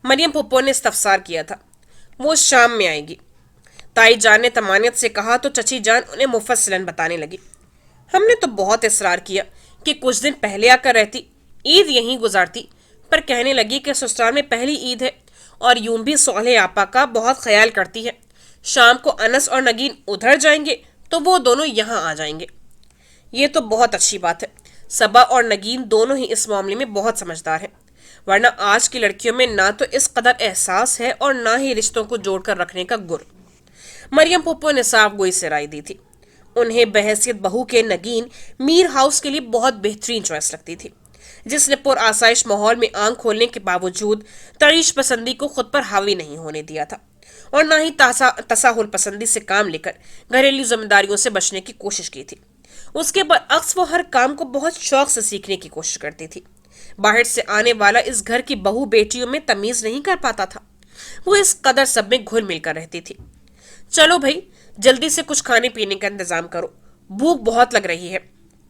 मरियम पुप्पो ने इस्तफसार किया था। वो शाम में आएगी। ताई जान ने तमानियत से कहा तो चची जान उन्हें मुफस्सलन बताने लगी। हमने तो बहुत इसरार किया कि कुछ दिन पहले आकर रहती, ईद यहीं गुजारती, पर कहने लगी कि ससुराल में पहली ईद है और यूं भी सोहले आपा का बहुत ख्याल करती है। शाम को अनस और नगीन उधर जाएंगे तो वो दोनों यहाँ आ जाएंगे। ये तो बहुत अच्छी बात है। सबा और नगीन दोनों ही इस मामले में बहुत समझदार हैं, वरना आज की लड़कियों में ना तो इस कदर एहसास है और ना ही रिश्तों को जोड़कर रखने का गुर। मरियम पुप्पो ने साफ गोई से राय दी थी। उन्हें बहैसियत बहू के नगीन मीर हाउस के लिए बहुत बेहतरीन चॉइस लगती थी, जिसने पुर आसाइश माहौल में आंख खोलने के बावजूद तरीश पसंदी को खुद पर हावी नहीं होने दिया था और ना ही तसाहुल पसंदी से काम लेकर घरेलू जिम्मेदारियों से बचने की कोशिश की थी। उसके बरअक्स वो हर काम को बहुत शौक से सीखने की कोशिश करती थी। बाहर से आने वाला इस घर की बहू बेटियों में तमीज नहीं कर पाता था। वो इस कदर सब में घुल मिल कर रहती थी। चलो भाई, जल्दी से कुछ खाने पीने का इंतजाम करो, भूख बहुत लग रही है।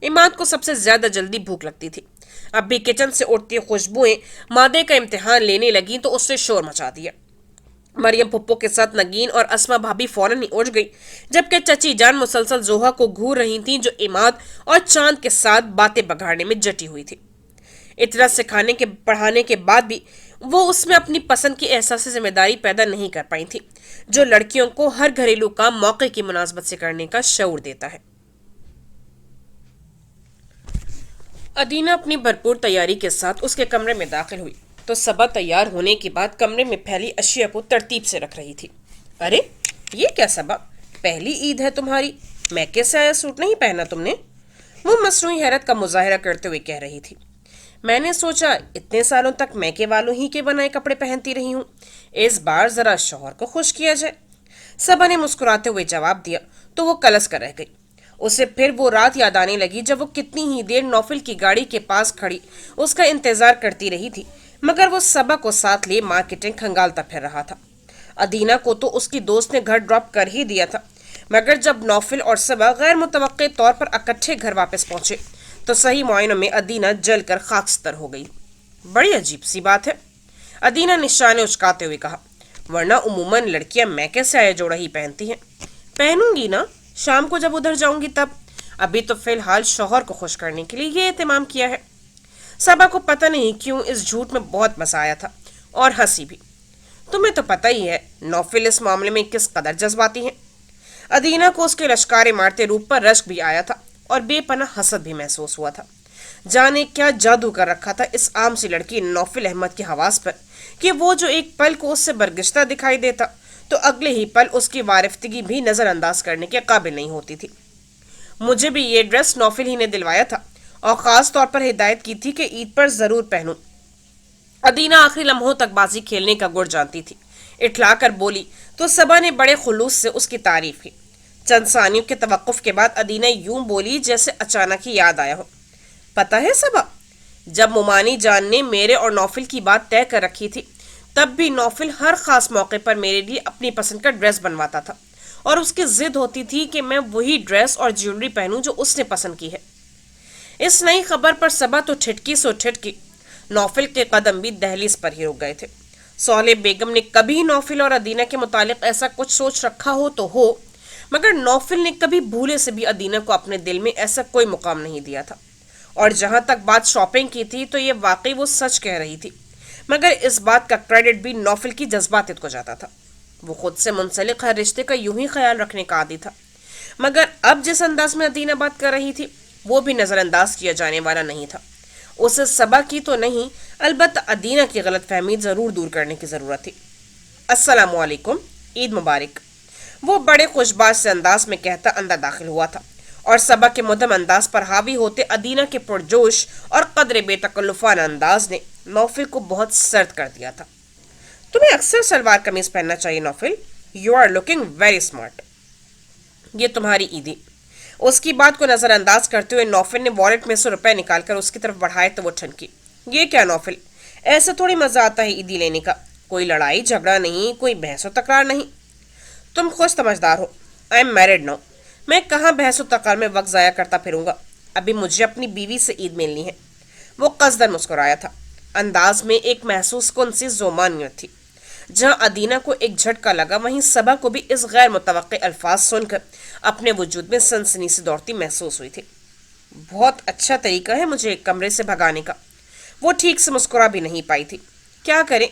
इमाद को सबसे ज्यादा जल्दी भूख लगती थी। अब भी किचन से उठती खुशबुएं मादे का इम्तिहान लेने लगी तो उसने शोर मचा दिया। मरियम पुप्पो के साथ नगीन और अस्मा भाभी फौरन ही उठ गई, जबकि चची जान मुसलसल जोहा को घूर रही थीं, जो इमाद और चांद के साथ बातें बगाड़ने में जटी हुई थी। इतना सिखाने के पढ़ाने के बाद भी वो उसमें अपनी पसंद की एहसास जिम्मेदारी पैदा नहीं कर पाई थी, जो लड़कियों को हर घरेलू काम मौके की मुनासबत से करने का शऊर देता है। अदीना अपनी भरपूर तैयारी के साथ उसके कमरे में दाखिल हुई तो सबा तैयार होने के बाद कमरे में फैली अशिया को तरतीब से रख रही थी। अरे ये क्या सबा, पहली ईद है तुम्हारी, मैके से आया सूट नहीं पहना तुमने? वो मसनूई हैरत का मुजाहरा करते हुए कह रही थी। मैंने सोचा इतने सालों तक मैके वालों ही के बनाए कपड़े पहनती रही हूँ, इस बार जरा शौहर को खुश किया जाए। सबा ने मुस्कुराते हुए जवाब दिया तो वो कलस कर रह गई। उसे फिर वो रात याद आने लगी जब वो कितनी ही देर नौफिल की गाड़ी के पास खड़ी उसका इंतजार करती रही थी, मगर वो सबा को साथ लिए मार्केटिंग खंगालता फिर रहा था। अदीना को तो उसकी दोस्त ने घर ड्रॉप कर ही दिया था, मगर जब नौफिल और सबा गैर मुतवक्के तौर पर इकट्ठे घर वापस पहुंचे तो सही मुआयनों में अदीना जलकर खाकस्तर हो गई। बड़ी अजीब सी बात है, अदीना निशाने उचकाते हुए कहा, वरना उमूमन लड़कियां मैके से आया जोड़ा ही पहनती हैं। पहनूंगी ना, शाम को जब उधर जाऊंगी तब। अभी तो फिलहाल शौहर को खुश करने के लिए ये एहतमाम किया है। सबा को पता नहीं क्यों इस झूठ में बहुत मजा आया था और हंसी भी। तुम्हें तो पता ही है नौफिल इस मामले में किस कदर जज्बाती है। अदीना को उसके लश्कारे मारते रूप पर रश्क भी आया था और बेपनाह हसद भी महसूस हुआ था। जाने क्या जादू कर रखा था इस आम सी लड़की नौफिल अहमद के हवास पर कि वो जो एक पल को उससे बरगश्ता दिखाई देता तो अगले ही पल उसकी वारिफ्तगी भी नजरअंदाज करने के काबिल नहीं होती थी। मुझे भी ये ड्रेस नौफिल ही ने दिलवाया था और खास तौर पर हिदायत की थी कि ईद पर जरूर पहनूं। अदीना आखिरी लम्हों तक बाजी खेलने का गुर जानती थी। इठला कर बोली तो सबा ने बड़े खुलूस से उसकी तारीफ की। चंद सानियों के तवक्कुफ के बाद अदीना यूं बोली जैसे अचानक ही याद आया हो। पता है सबा, जब मुमानी जान ने मेरे और नौफिल की बात तय कर रखी थी तब भी नौफिल हर खास मौके पर मेरे लिए अपनी पसंद का ड्रेस बनवाता था और उसकी जिद होती थी कि मैं वही ड्रेस और ज्वेलरी पहनूं जो उसने पसंद की है। इस नई खबर पर सबा तो ठिठकी सो ठिठकी। नौफिल के कदम भी दहलीज पर ही रुक गए थे। सौले बेगम ने कभी नौफिल और अदीना के मुतालिक ऐसा कुछ सोच रखा हो तो हो, मगर नौफिल ने कभी भूले से भी अदीना को अपने दिल में ऐसा कोई मुकाम नहीं दिया था। और जहां तक बात शॉपिंग की थी तो ये वाकई वो सच कह रही थी, मगर इस बात का क्रेडिट भी नौफिल की जज्बातियत को जाता था। वो खुद से मुंसलिक हर रिश्ते का यूं ही ख्याल रखने का आदी था, मगर अब जिस अंदाज में अदीना बात कर रही थी वो भी नजरअंदाज किया जाने वाला नहीं था। उसे सबा की तो नहीं, अलबत्ता अदीना की गलत फहमी जरूर दूर करने की जरूरत थी। अस्सलामु अलैकुम, ईद मुबारक, वो बड़े खुशबाश से अंदाज में कहता अंदर दाखिल हुआ था और सबा के मुदम अंदाज पर हावी होते अदीना के पुरजोश और कदरे बेतकल्लुफाना अंदाज ने नौफिल को बहुत सर्द कर दिया था। तुम्हें अक्सर सलवार कमीज पहनना चाहिए Naufil, you are looking very smart. ये तुम्हारी ईदी। उसकी बात को नजरअंदाज करते हुए नौफिल ने वॉलेट में से रुपए निकालकर उसकी तरफ बढ़ाए तो वो ठनकी। ये क्या नौफिल, ऐसे थोड़ी मजा आता है ईदी लेने का, कोई लड़ाई झगड़ा नहीं, कोई बहसो तकरार नहीं। तुम खुद समझदार हो, आई एम मैरिड नाउ, मैं कहाँ बहसो तकरार में वक्त जाया करता फिरूंगा, अभी मुझे अपनी बीवी से ईद मिलनी है। वो कसदन मुस्कुराया था, अंदाज में एक महसूस कुन सी ज़ोमानियत थी। जहां अदीना को एक झटका लगा, वहीं सबा को भी इस गैर मुतवक्के अल्फाज सुनकर अपने वजूद में सनसनी से दौड़ती महसूस हुई थी। बहुत अच्छा तरीका है मुझे एक कमरे से भगाने का। वो ठीक से मुस्कुरा भी नहीं पाई थी। क्या करें,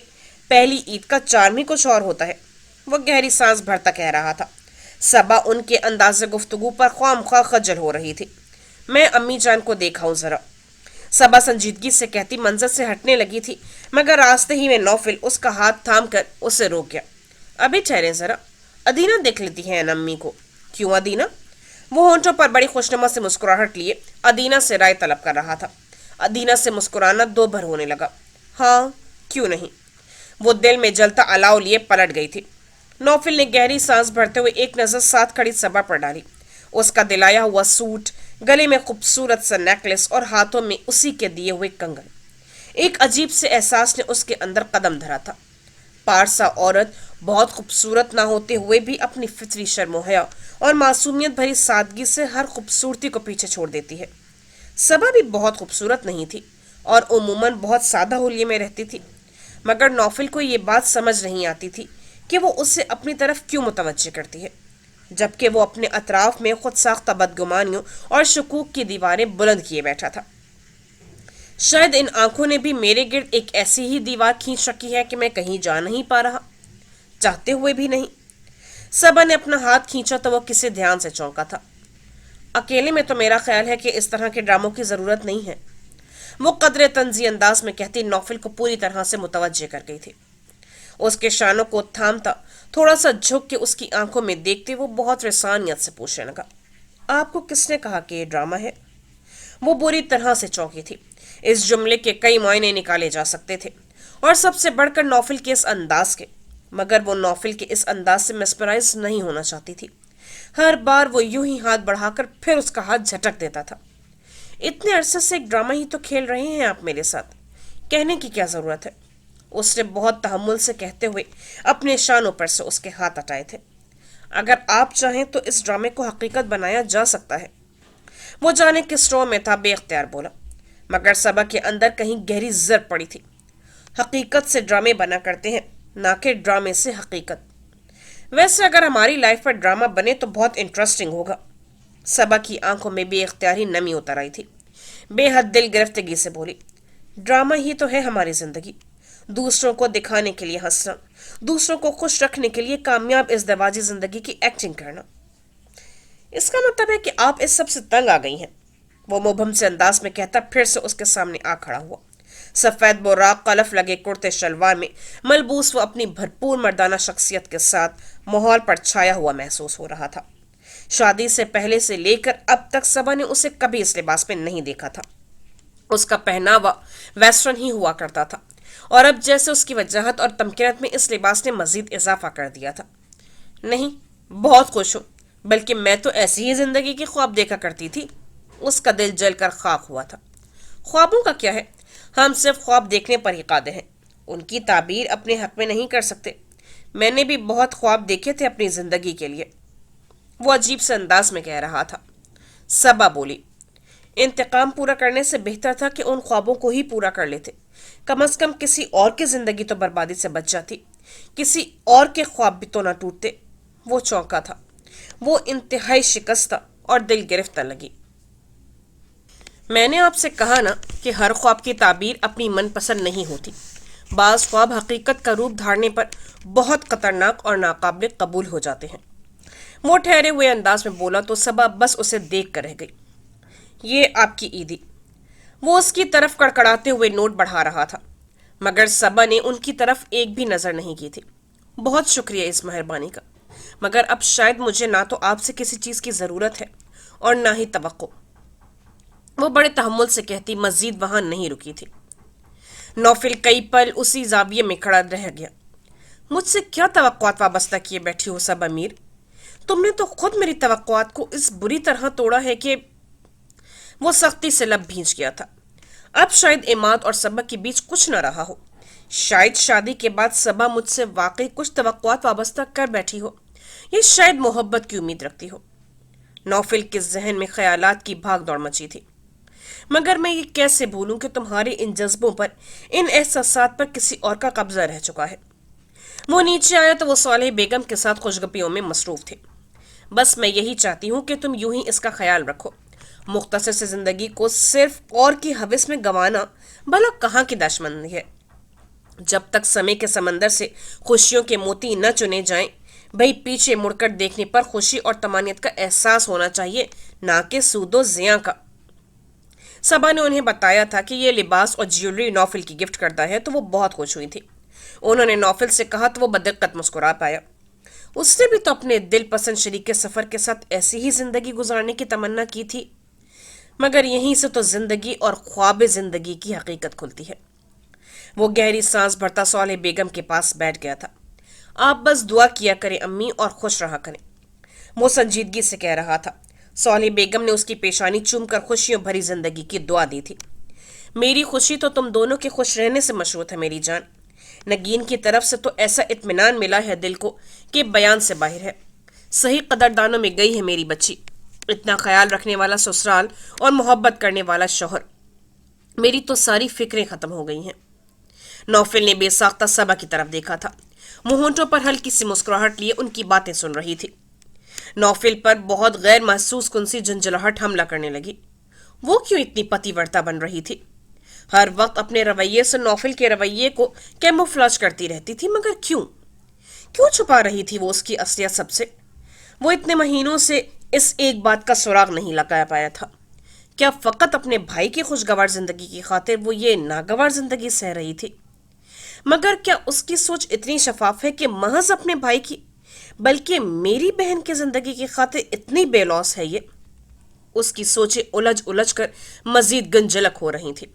पहली ईद का चार्म ही कुछ और होता है। वो गहरी सांस भरता कह रहा था। सबा उनके अंदाज़े गुफ्तगू पर ख्वामख्वाह खजल हो रही थी। मैं अम्मी जान को देखा हूँ जरा, सबा संजीदगी से कहती मंजर से हटने लगी थी, मगर रास्ते ही में नौफिल उसका हाथ थाम कर उसे रोक गया। अभी ठहरे जरा, अदीना देख लेती है अम्मी को। क्यों अदीना? वो होंठों पर बड़ी खुशनुमा से मुस्कुराहट लिए अदीना से राय तलब कर रहा था। अदीना से मुस्कुराना दो भर होने लगा। हाँ, क्यों नहीं। वो दिल में जलता अलाव लिए पलट गई थी। नौफिल ने गहरी सांस भरते हुए एक नजर साथ खड़ी सबा पर डाली। उसका दिलाया हुआ सूट, गले में खूबसूरत सा नेकलेस और हाथों में उसी के दिए हुए कंगन। एक अजीब से एहसास ने उसके अंदर कदम धरा था। पारसा औरत बहुत खूबसूरत ना होते हुए भी अपनी फितरी शर्म हया और मासूमियत भरी सादगी से हर खूबसूरती को पीछे छोड़ देती है। सबा भी बहुत खूबसूरत नहीं थी और उमूमन बहुत सादा हुलिये में रहती थी, मगर नौफिल को ये बात समझ नहीं आती थी कि वो उससे अपनी तरफ क्यों मुतवज्जे करती है, जबकि वो अपने अतराफ में खुद साख्ता बदगुमानियों और शकूक की दीवारें बुलंद किए बैठा था। शायद इन आंखों ने भी मेरे गिर्द एक ऐसी ही दीवार खींच रखी है कि मैं कहीं जा नहीं पा रहा, चाहते हुए भी नहीं। सबा ने अपना हाथ खींचा तो वो किसी ध्यान से चौंका था। अकेले में तो मेरा ख्याल है कि इस तरह के ड्रामों की जरूरत नहीं है, वो कदरे तंजी अंदाज में कहती नौफिल को पूरी तरह से मुतवज्जे कर गई थी। उसके शानों को थामता, थोड़ा सा झुक के उसकी आंखों में देखते वो बहुत रसानियत से पूछने लगा, आपको किसने कहा कि ये ड्रामा है? वो बुरी तरह से चौंकी थी। इस जुमले के कई मायने निकाले जा सकते थे, और सबसे बढ़कर नौफिल के इस अंदाज के, मगर वो नौफिल के इस अंदाज से मेस्पराइज नहीं होना चाहती थी। हर बार वो यूं ही हाथ बढ़ाकर फिर उसका हाथ झटक देता था। इतने अरसे से एक ड्रामा ही तो खेल रहे हैं आप मेरे साथ, कहने की क्या जरूरत है? उसने बहुत तहम्मुल से कहते हुए अपने शानों पर से उसके हाथ हटाए थे। अगर आप चाहें तो इस ड्रामे को हकीकत बनाया जा सकता है। वो जाने किस स्ट्रो में था, बेख्तियार बोला, मगर सबा के अंदर कहीं गहरी जर पड़ी थी। हकीकत से ड्रामे बना करते हैं, ना कि ड्रामे से हकीकत। वैसे अगर हमारी लाइफ पर ड्रामा बने तो बहुत इंटरेस्टिंग होगा। सबा की आंखों में बेख्तियारी नमी उतर आई थी। बेहद दिल गिरफ्तगी से बोली, ड्रामा ही तो है हमारी जिंदगी। दूसरों को दिखाने के लिए हंसना, दूसरों को खुश रखने के लिए कामयाब इज़्दिवाजी जिंदगी की एक्टिंग करना। इसका मतलब है कि आप इस सब से तंग आ गई हैं, वो मुबहम से अंदाज में कहता फिर से उसके सामने आ खड़ा हुआ। सफेद बोराक कलफ लगे कुर्ते शलवार में मलबूस वो अपनी भरपूर मर्दाना शख्सियत के साथ माहौल पर छाया हुआ महसूस हो रहा था। शादी से पहले से लेकर अब तक सबा ने उसे कभी इस लिबास में नहीं देखा था। उसका पहनावा वेस्टर्न ही हुआ करता था, और अब जैसे उसकी वजाहत और तमकीनत में इस लिबास ने मजीद इजाफा कर दिया था। नहीं, बहुत खुश हूं, बल्कि मैं तो ऐसी ही जिंदगी की ख्वाब देखा करती थी। उसका दिल जलकर खाक हुआ था। ख्वाबों का क्या है, हम सिर्फ ख्वाब देखने पर ही कादिर हैं, उनकी ताबीर अपने हक में नहीं कर सकते। मैंने भी बहुत ख्वाब देखे थे अपनी जिंदगी के लिए, वो अजीब से अंदाज में कह रहा था। सबा बोली, इंतकाम पूरा करने से बेहतर था कि उन ख्वाबों को ही पूरा कर लेते। कम अज कम किसी और की जिंदगी तो बर्बादी से बच जाती, किसी और के ख्वाब भी तो ना टूटते। वो चौंका था। वो इंतहाई शिकस्ता और दिल गिरफ्तार लगी। मैंने आपसे कहा ना कि हर ख्वाब की ताबीर अपनी मनपसंद नहीं होती। बाज़ ख्वाब हकीकत का रूप धारने पर बहुत खतरनाक और नाकाबिल कबूल हो जाते हैं। वो ठहरे हुए अंदाज में बोला तो सबा बस उसे देख कर रह गई। ये आपकी ईदी। वो उसकी तरफ कड़कड़ाते हुए नोट बढ़ा रहा था, मगर सबा ने उनकी तरफ एक भी नजर नहीं की थी। बहुत शुक्रिया इस मेहरबानी का, मगर अब शायद मुझे ना तो आपसे किसी चीज की जरूरत है और ना ही तवक्को। वो बड़े तहम्मुल से कहती मजीद वहां नहीं रुकी थी। नौफिल कई पल उसी जाविये में खड़ा रह गया। मुझसे क्या तवक्कुआत वाबस्ता किए बैठी हो सब अमीर? तुमने तो खुद मेरी तवक्कुआत को इस बुरी तरह तोड़ा है कि वो सख्ती से लब भींच गया था। अब शायद इमाद और सबा के बीच कुछ न रहा हो। शायद शादी के बाद सबा मुझसे वाकई कुछ तवक्कुआत वाबस्ता कर बैठी हो, या शायद मोहब्बत की उम्मीद रखती हो। नौफिल के जहन में ख्यालात की भाग दौड़ मची थी। मगर मैं ये कैसे भूलूं कि तुम्हारे इन जज्बों पर, इन एहसासात पर किसी और का कब्जा रह चुका है। वो नीचे आया तो वो सालेह बेगम के साथ खुशगपियों में मसरूफ थे। बस मैं यही चाहती हूँ कि तुम यूं ही इसका ख्याल रखो। मुख्तसर से जिंदगी को सिर्फ और की हविस में गंवाना भला कहाँ की दाशमंदी है। जब तक समय के समंदर से खुशियों के मोती न चुने जाएं, भाई पीछे मुड़कर देखने पर खुशी और तमानियत का एहसास होना चाहिए, ना कि सूदो जिया का। सबा ने उन्हें बताया था कि ये लिबास और ज्वेलरी नौफिल की गिफ्ट करता है, तो वो बहुत खुश हुई थी। उन्होंने नौफिल से कहा तो वो बदिक्कत मुस्कुरा पाया। उसने भी तो अपने दिल पसंद शरीक के सफर के साथ ऐसी ही जिंदगी गुजारने की तमन्ना की थी। मगर यहीं से तो जिंदगी और ख्वाब जिंदगी की हकीकत खुलती है। वो गहरी सांस भरता सालेह बेगम के पास बैठ गया था। आप बस दुआ किया करें अम्मी और खुश रहा करें, वो संजीदगी से कह रहा था। सालेह बेगम ने उसकी पेशानी चूमकर खुशियों भरी जिंदगी की दुआ दी थी। मेरी खुशी तो तुम दोनों के खुश रहने से मशरूत है मेरी जान। नगीन की तरफ से तो ऐसा इत्मीनान मिला है दिल को कि बयान से बाहर है। सही कदरदानों में गई है मेरी बच्ची। इतना ख्याल रखने वाला ससुराल और मोहब्बत करने वाला शौहर। मेरी तो सारी फिक्रें खत्म हो गई हैं। नौफिल ने बेसाख्ता सबा की तरफ देखा था। मुंहों पर हल्की सी मुस्कुराहट लिए उनकी बातें सुन रही थी। नौफिल पर बहुत गैर महसूस कुंसी झंझलाहट हमला करने लगी। वो क्यों इतनी पतिव्रता बन रही थी? हर वक्त अपने रवैये से नौफिल के रवैये को कैमोफ्लेज करती रहती थी, मगर क्यों क्यों छुपा रही थी वो उसकी असलियत सबसे? वो इतने महीनों से इस एक बात का सुराग नहीं लगा पाया था। क्या फकत अपने भाई की खुशगवार जिंदगी की खातिर वो ये नागवार जिंदगी सह रही थी? मगर क्या उसकी सोच इतनी शफाफ है कि महज अपने भाई की बल्कि मेरी बहन की जिंदगी की खातिर इतनी बेलौस है ये? उसकी सोचें उलझ उलझ कर मजीद गंजलक हो रही थी।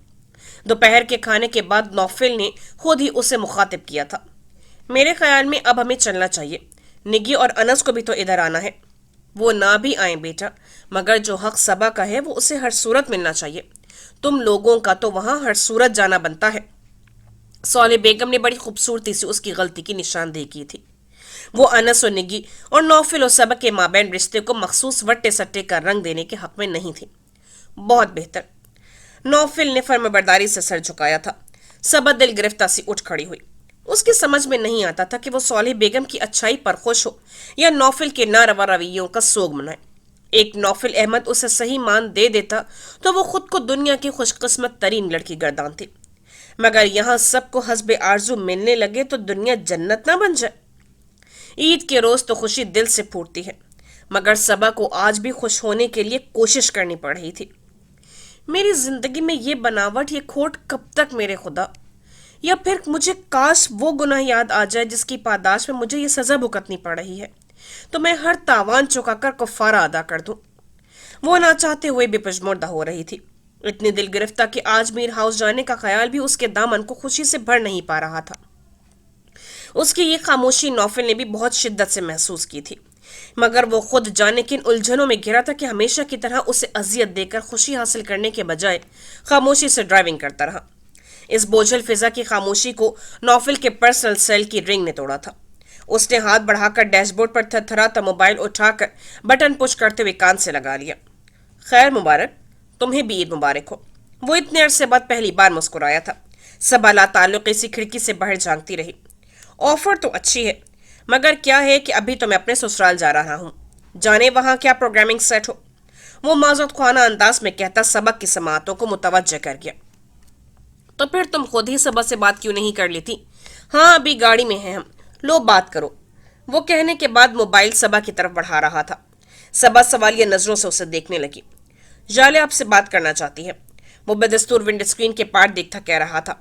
दोपहर के खाने के बाद नौफिल ने खुद ही उसे मुखातिब किया था। मेरे ख्याल में अब हमें चलना चाहिए। निगी और अनस को भी तो इधर आना है। वो ना भी आए बेटा, मगर जो हक सबा का है वो उसे हर सूरत मिलना चाहिए। तुम लोगों का तो वहां हर सूरत जाना बनता है। सालेह बेगम ने बड़ी खूबसूरती से उसकी गलती की निशानदेही की थी। वो अनस और निगी और नौफिल और सबा के माबैन रिश्ते को मखसूस वट्टे सट्टे का रंग देने के हक में नहीं थी। बहुत बेहतर। नौफिल ने फर्मबरदारी से सर झुकाया था। सबा दिल गिरफ्तार सी उठ खड़ी हुई। उसकी समझ में नहीं आता था कि वो सालेह बेगम की अच्छाई पर खुश हो या नौफिल के नारवा रवैयों का सोग मनाए। एक नौफिल अहमद उसे सही मान दे देता तो वो खुद को दुनिया की खुशकिस्मत तरीन लड़की गर्दानती, मगर यहाँ सबको हस्बे आरजू मिलने लगे तो दुनिया जन्नत ना बन जाए। ईद के रोज तो खुशी दिल से फूटती है, मगर सबा को आज भी खुश होने के लिए कोशिश करनी पड़ रही थी। मेरी जिंदगी में ये बनावट, ये खोट कब तक मेरे खुदा? या फिर मुझे काश वो गुनाह याद आ जाए जिसकी पादाश में मुझे ये सजा भुगतनी पड़ रही है, तो मैं हर तावान चुकाकर कफारा अदा कर दूं। वो ना चाहते हुए भी पजमुर्दा हो रही थी। इतनी दिल गिरफ्तार कि आज मीर हाउस जाने का ख्याल भी उसके दामन को खुशी से भर नहीं पा रहा था। उसकी ये खामोशी नौफिल ने भी बहुत शिद्दत से महसूस की थी, मगर वो खुद जाने किन उलझनों में घिरा था कि हमेशा की तरह उसे अजियत देकर खुशी हासिल करने के बजाय खामोशी से ड्राइविंग करता रहा। इस बोझल फिजा की खामोशी को नौफिल के पर्सनल सेल की रिंग ने तोड़ा था। उसने हाथ बढ़ाकर डैशबोर्ड पर थरथराता मोबाइल उठाकर बटन पुश करते हुए कान से लगा लिया। खैर मुबारक, तुम्हें भी ईद मुबारक हो। वो इतने अरसे बाद पहली बार मुस्कुराया था। सबा ला ताल्लुक़ सी खिड़की से बाहर झांकती रही। ऑफर तो अच्छी है, मगर क्या है कि अभी तो मैं अपने ससुराल जा रहा हूँ, जाने वहां क्या प्रोग्रामिंग सेट हो। वो माजूद खाना अंदाज में कहता सबक की समातों को मुतवज्जह कर गया। तो फिर तुम खुद ही सबा से बात क्यों नहीं कर लेती? हाँ अभी गाड़ी में हैं हम, लो बात करो। वो कहने के बाद मोबाइल सबा की तरफ बढ़ा रहा था। सबा सवालिया नजरों से उसे देखने लगी। जाले आपसे बात करना चाहती है, वो बदस्तूर विंड स्क्रीन के पार देखता कह रहा था।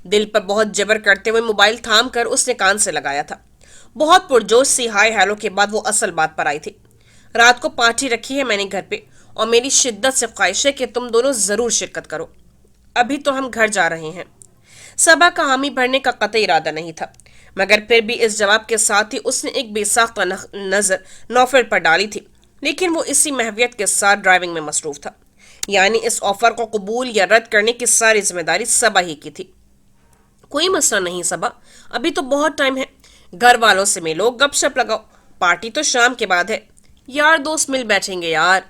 दिल पर बहुत जबर करते हुए मोबाइल थाम कर उसने कान से लगाया था। बहुत पुरजोश सी हाय हेलो के बाद वो असल बात पर आई थी। रात को पार्टी रखी है मैंने घर पे, और मेरी शिद्दत से ख्वाहिश है कि तुम दोनों जरूर शिरकत करो। अभी तो हम घर जा रहे हैं। सबा का हामी भरने का कतई इरादा नहीं था, मगर फिर भी इस जवाब के साथ ही उसने एक बेसाख्ता नजर नौफिल पर डाली थी। लेकिन वो इसी महवियत के साथ ड्राइविंग में मसरूफ था, यानी इस ऑफर को कबूल या रद्द करने की सारी जिम्मेदारी सबा ही की थी। कोई मसला नहीं सबा, अभी तो बहुत टाइम है। घर वालों से मिलो, गपशप लगाओ, पार्टी तो शाम के बाद है। यार दोस्त मिल बैठेंगे यार।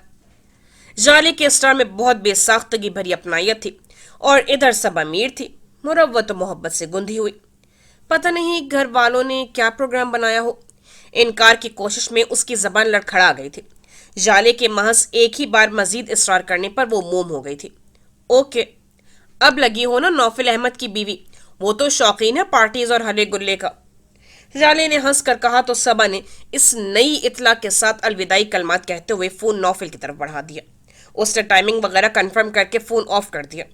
जाली के स्टार में बहुत बेसाख्तगी भरी अपनायत थी, और इधर सबा मीर थी, मुरव्वत मोहब्बत से गुंधी हुई। पता नहीं घर वालों ने क्या प्रोग्राम बनाया हो। इनकार की कोशिश में उसकी जबान लड़खड़ा गई थी। जाले के महज एक ही बार मजीद इसरार करने पर वो मोम हो गई थी। ओके, अब लगी हो ना नौफिल अहमद की बीवी, वो तो शौकीन है पार्टीज और हले गुल्ले का। जाले ने हंस कर कहा तो सबा ने इस नई इतला के साथ अलविदाई कलमात कहते हुए फोन नौफिल की तरफ बढ़ा दिया। उसने टाइमिंग वगैरह कंफर्म करके फोन ऑफ कर दिया।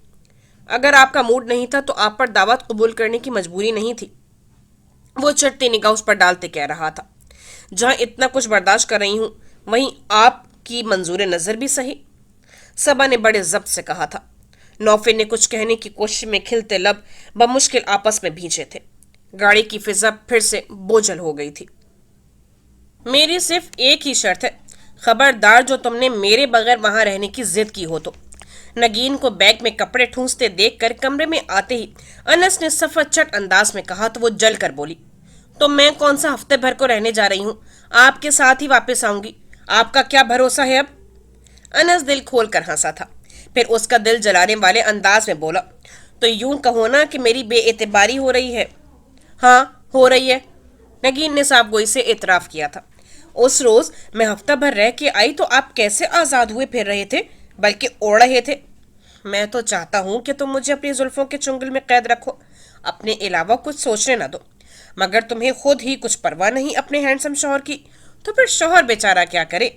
अगर आपका मूड नहीं था तो आप पर दावत कबूल करने की मजबूरी नहीं थी, वो चटती निगाह उस पर डालते कह रहा था। जहां इतना कुछ बर्दाश्त कर रही हूं वहीं आपकी मंजूर नजर भी सही, सबा ने बड़े जब्त से कहा था। नौफिल ने कुछ कहने की कोशिश में खिलते लब बमुश्किल आपस में भींचे थे। गाड़ी की फिजा फिर से बोझल हो गई थी। मेरी सिर्फ एक ही शर्त है, खबरदार जो तुमने मेरे बगैर वहां रहने की जिद की हो तो। नगीन को बैग में कपड़े ठूंसते देखकर कमरे में आते ही अनस ने सफरचट अंदाज में कहा तो वो जल कर बोली, तो मैं कौन सा हफ्ते भर को रहने जा रही हूँ, आपके साथ ही वापस आऊंगी। आपका क्या भरोसा है अब? अनस दिल खोल कर हंसा था, फिर उसका दिल जलाने वाले अंदाज में बोला, तो यूं कहो ना कि मेरी बेएतबारी हो रही है। हाँ हो रही है, नगीन ने साफ गोई से इतराफ किया था। उस रोज मैं हफ्ता भर रह के आई तो आप कैसे आजाद हुए फिर रहे थे, बल्कि ओढ़ रहे थे। मैं तो चाहता हूं कि तुम मुझे अपनी जुल्फों के चुंगल में कैद रखो, अपने अलावा कुछ सोचने ना दो। मगर तुम्हें खुद ही कुछ परवाह नहीं अपने हैंडसम शौहर की, तो फिर शौहर बेचारा क्या करे?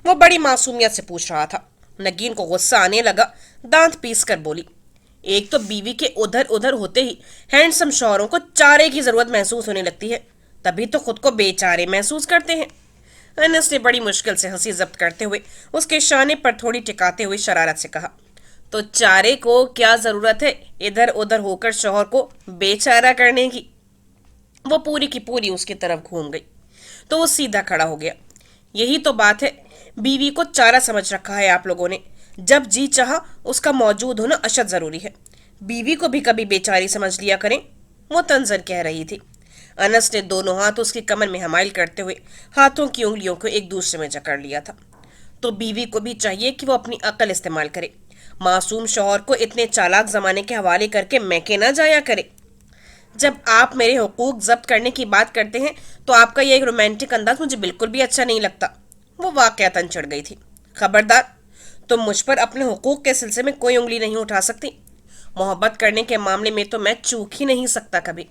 वो बड़ी मासूमियत से पूछ रहा था। नगीन को गुस्सा आने लगा, दांत पीस कर बोली, एक तो बीवी के उधर उधर होते ही हैंडसम शौहरों को चारे की जरूरत महसूस होने लगती है, तभी तो खुद को बेचारे महसूस करते हैं। अनस ने बड़ी मुश्किल से हंसी जब्त करते हुए उसके शाने पर थोड़ी टिकाते हुए शरारत से कहा, तो चारे को क्या जरूरत है इधर उधर होकर शौहर को बेचारा करने की? वो पूरी की पूरी उसकी तरफ घूम गई तो वो सीधा खड़ा हो गया। यही तो बात है, बीवी को चारा समझ रखा है आप लोगों ने। जब जी चाहा उसका मौजूद होना अशद जरूरी है, बीवी को भी कभी बेचारी समझ लिया करें, वो तंजन कह रही थी। अनस ने दोनों हाथ उसकी कमर में हमाइल करते हुए हाथों की उंगलियों को एक दूसरे में जकड़ लिया था। तो बीवी को भी चाहिए कि वो अपनी अकल इस्तेमाल करे, मासूम शौहर को इतने चालाक जमाने के हवाले करके मैके ना जाया करे। जब आप मेरे हुकूक जब्त करने की बात करते हैं तो आपका यह एक रोमांटिक अंदाज मुझे बिल्कुल भी अच्छा नहीं लगता। वो वाकयातन चढ़ गई थी। खबरदार, तुम मुझ पर अपने हुकूक के सिलसिले में कोई उंगली नहीं उठा सकती। मोहब्बत करने के मामले में तो मैं चूक ही नहीं सकता कभी।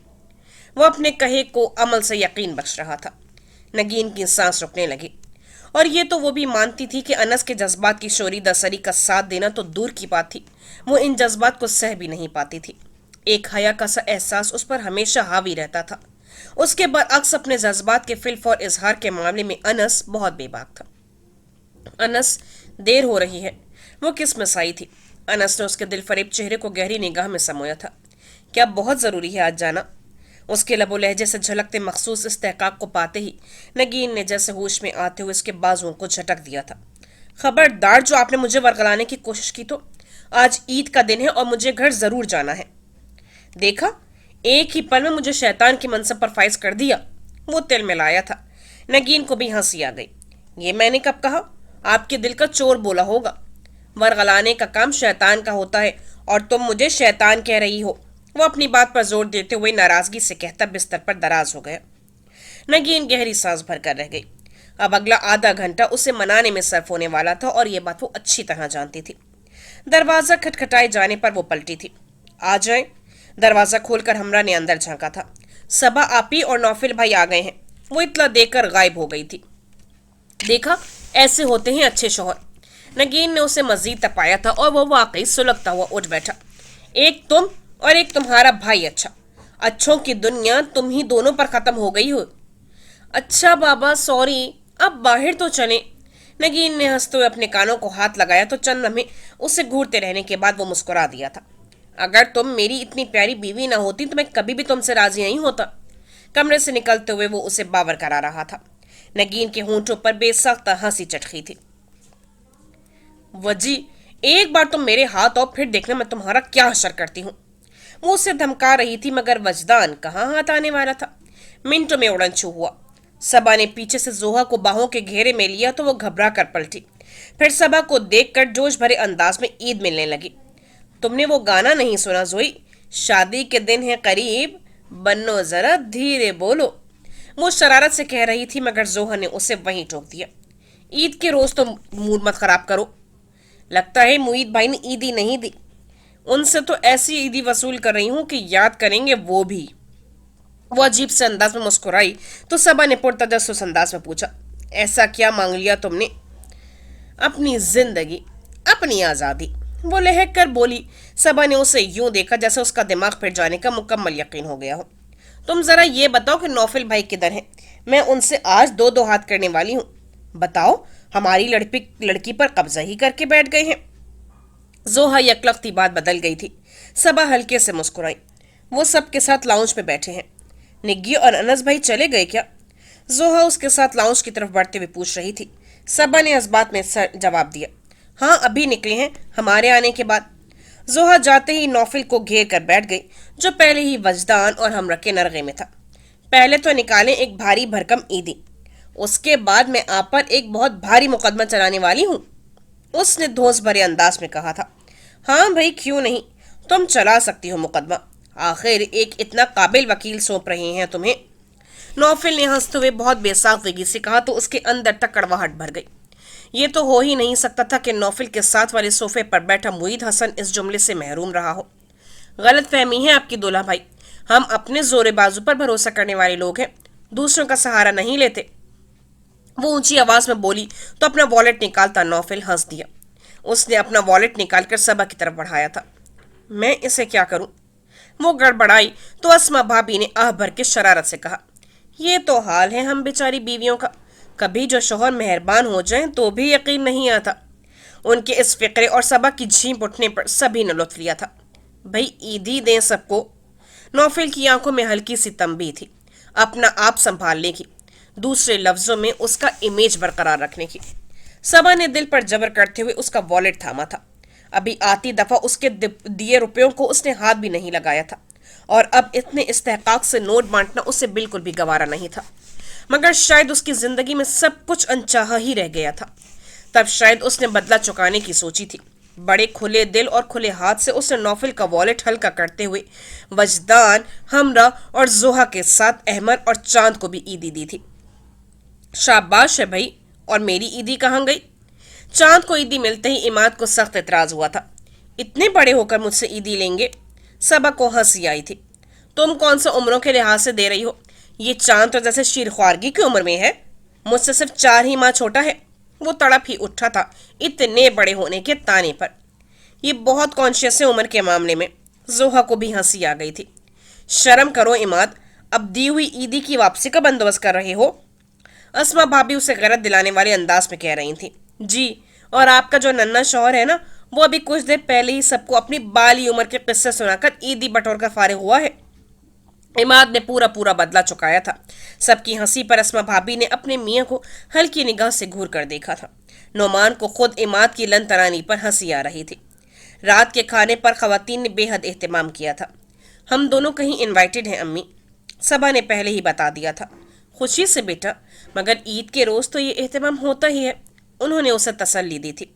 वो अपने कहे को अमल से यकीन बख्श रहा था। नगीन की सांस रुकने लगी, और ये तो वो भी मानती थी कि अनस के जज्बात की शोरी दसरी का साथ देना तो दूर की बात थी, वो इन जज्बात को सह भी नहीं पाती थी। एक हया का सा एहसास उस पर हमेशा हावी रहता था। उसके बरअक्स अपने जज्बात के फिल्फ और इजहार के मामले में अनस बहुत बेबाक था। अनस, देर हो रही है, वो किस मसाई थी। अनस ने उसके दिल फरेब चेहरे को गहरी निगाह में समोया था। क्या बहुत जरूरी है आज जाना? उसके लबो लहजे से झलकते मखसूस इस्तेहकाक को पाते ही नगीन ने जैसे होश में आते हुए उसके बाजुओं को झटक दिया था। खबरदार, जो आपने मुझे वरगलाने की कोशिश की तो। आज ईद का दिन है और मुझे घर जरूर जाना है। देखा, एक ही पल में मुझे शैतान की मनसब पर फाइज कर दिया। वो तिल मिलाया था। नगीन को भी हंसी आ गई। ये मैंने कब कहा? आपके दिल का चोर बोला होगा। वरगलाने का काम शैतान का होता है और तुम मुझे शैतान कह रही हो। वो अपनी बात पर जोर देते हुए नाराजगी से कहता बिस्तर पर दराज हो गया। नगीन गहरी सांस भर कर रह गई। अब अगला आधा घंटा उसे मनाने में सर्फ होने वाला था और यह बात वो अच्छी तरह जानती थी। दरवाजा खटखटाए जाने पर वो पलटी थी। आ जाए। दरवाजा खोलकर हमरा ने अंदर झांका था। सबा आपी और नौफिल भाई आ गए हैं। वो इतला देकर गायब हो गई थी। देखा, ऐसे होते हैं अच्छे शौहर। नगीन ने उसे मजीद तपाया था और वो वाकई सुलगता हुआ उठ बैठा। एक तुम और एक तुम्हारा भाई अच्छा। अच्छों की दुनिया तुम ही दोनों पर खत्म हो गई हो। अच्छा बाबा, सॉरी, अब बाहर तो चलें। नगीन ने हंसते हुए अपने कानों को हाथ लगाया तो चंद लम्हे उसे घूरते रहने के बाद वो मुस्कुरा दिया था। अगर तुम मेरी इतनी प्यारी बीवी ना होती तो मैं कभी भी तुमसे राजी नहीं होता। कमरे से निकलते हुए वो उसे बावर करा रहा था। नगीन के होंठों पर बेसाख्ता हंसी चटकी थी। वजी, एक बार तुम मेरे हाथ और फिर देखना मैं तुम्हारा क्या हशर करती हूँ। वो उसे धमका रही थी मगर वजदान कहाँ हाथ आने वाला था। मिनटों में उड़न छू हुआ। सबा ने पीछे से जोहा को बाहों के घेरे में लिया तो वो घबरा कर पलटी। फिर सबा को देखकर जोश भरे अंदाज में ईद मिलने लगी। तुमने वो गाना नहीं सुना जोई? शादी के दिन है करीब, बन्नो जरा धीरे बोलो, वो शरारत से कह रही थी, मगर जोहा ने उसे वहीं टोक दिया। ईद के रोज तो मूड मत खराब करो। लगता है मुईद भाई ने ईदी नहीं दी। उनसे तो ऐसी ईदी वसूल कर रही हूं कि याद करेंगे वो भी। वो अजीब से अंदाज में मुस्कुराई तो सबा ने पुरतजस्सुस अंदाज में पूछा, ऐसा क्या मांग लिया तुमने? अपनी जिंदगी, अपनी आजादी, वो लहक कर बोली। सबा ने उसे यूं देखा जैसे उसका दिमाग फिर जाने का मुकम्मल यकीन हो गया हो। तुम जरा ये बताओ कि नौफिल भाई किधर हैं? मैं उनसे आज दो दो हाथ करने वाली हूँ। बताओ, हमारी लड़की पर कब्जा ही करके बैठ गए हैं। जोहा यकलख्ती बात बदल गई थी। सबा हल्के से मुस्कुराई। वो सबके साथ लाउंज में बैठे हैं। निग्गी और अनस भाई चले गए क्या? जोहा उसके साथ लाउंज की तरफ बढ़ते हुए पूछ रही थी। सबा ने इस बात में जवाब दिया, हाँ अभी निकले हैं, हमारे आने के बाद। जोहा जाते ही नौफिल को घेर कर बैठ गई, जो पहले ही वजदान और हमरा के नरगे में था। पहले तो निकाले एक भारी भरकम ईदी, उसके बाद मैं आप पर एक बहुत भारी मुकदमा चलाने वाली हूँ, उसने धोस भरे अंदाज में कहा था। हाँ भाई, क्यों नहीं, तुम चला सकती हो मुकदमा। आखिर एक इतना काबिल वकील सौंप रहे हैं तुम्हें। नौफिल ने हंसते हुए बहुत बेसाख्तगी से कहा तो उसके अंदर तक कड़वाहट भर गई। ये तो हो ही नहीं सकता था कि नौफिल के साथ वाले सोफे पर बैठा मुईद हसन इस जुमले से महरूम रहा हो। गलत फहमी है आपकी दूल्हा भाई, हम अपने जोरे बाजू पर भरोसा करने वाले लोग हैं, दूसरों का सहारा नहीं लेते। वो ऊंची आवाज में बोली तो अपना वॉलेट निकालता नौफिल हंस दिया। उसने अपना वॉलेट निकालकर सबा की तरफ बढ़ाया था। मैं इसे क्या करूं? वो गड़बड़ाई तो अस्मा भाभी ने आह भर के शरारत से कहा, ये तो हाल है हम बेचारी बीवियों का, कभी जो शोहर मेहरबान हो जाए तो भी यकीन नहीं आता। उनके इस फिक्रे और सबा की झींप उठने पर सभी ने लुत्फ लिया था। भाई ईदी दें सबको। नौफिल की आंखों में हल्की सी तंबी थी, अपना आप संभालने की, दूसरे लफ्जों में उसका इमेज बरकरार रखने की। सबा ने दिल पर जबर करते हुए उसका वॉलेट थामा था। अभी आती दफा उसके दिए रुपयों को उसने हाथ भी नहीं लगाया था, और अब इतने इस्तेहकाक से नोट बांटना उसे बिल्कुल भी गवारा नहीं था। मगर शायद उसकी जिंदगी में सब कुछ अनचाहा ही रह गया था। तब शायद उसने बदला चुकाने की सोची थी। बड़े खुले दिल और खुले हाथ से उसने नौफिल का वॉलेट हल्का करते हुए वजदान, हमरा और जोहा के साथ अहमद और चांद को भी ईदी दी थी। शाबाश है भाई, और मेरी ईदी कहाँ गई? चांद को ईदी मिलते ही इमाद को सख्त एतराज हुआ था। इतने बड़े होकर मुझसे ईदी लेंगे? सबा को हंसी आई थी। तुम कौन सा उम्रों के लिहाज से दे रही हो? ये चांद तो जैसे शीर ख्वारगी की उम्र में है, मुझसे सिर्फ 4 ही माह छोटा है। वो तड़प ही उठा था इतने बड़े होने के ताने पर। ये बहुत कॉन्शियस है उम्र के मामले में। जोहा को भी हंसी आ गई थी। शर्म करो इमाद, अब दी हुई ईदी की वापसी का बंदोबस्त कर रहे हो? अस्मा भाभी उसे गैरत दिलाने वाले अंदाज में कह रही थी। जी, और आपका जो नन्ना शौहर है ना, वो अभी कुछ देर पहले ही सबको अपनी बाली उम्र के किस्से सुनाकर ईदी बटोर कर फारिग हुआ है। इमाद ने पूरा पूरा बदला चुकाया था। सबकी हंसी पर अस्मा भाभी ने अपने मियाँ को हल्की निगाह से घूर कर देखा था। नोमान को खुद इमाद की लन तरानी पर हंसी आ रही थी। रात के खाने पर खवातीन ने बेहद एहतमाम किया था। हम दोनों कहीं इनवाइटेड हैं अम्मी, सबा ने पहले ही बता दिया था। खुशी से बेटा, मगर ईद के रोज तो ये एहतमाम होता ही है, उन्होंने उसे तसल्ली दी थी।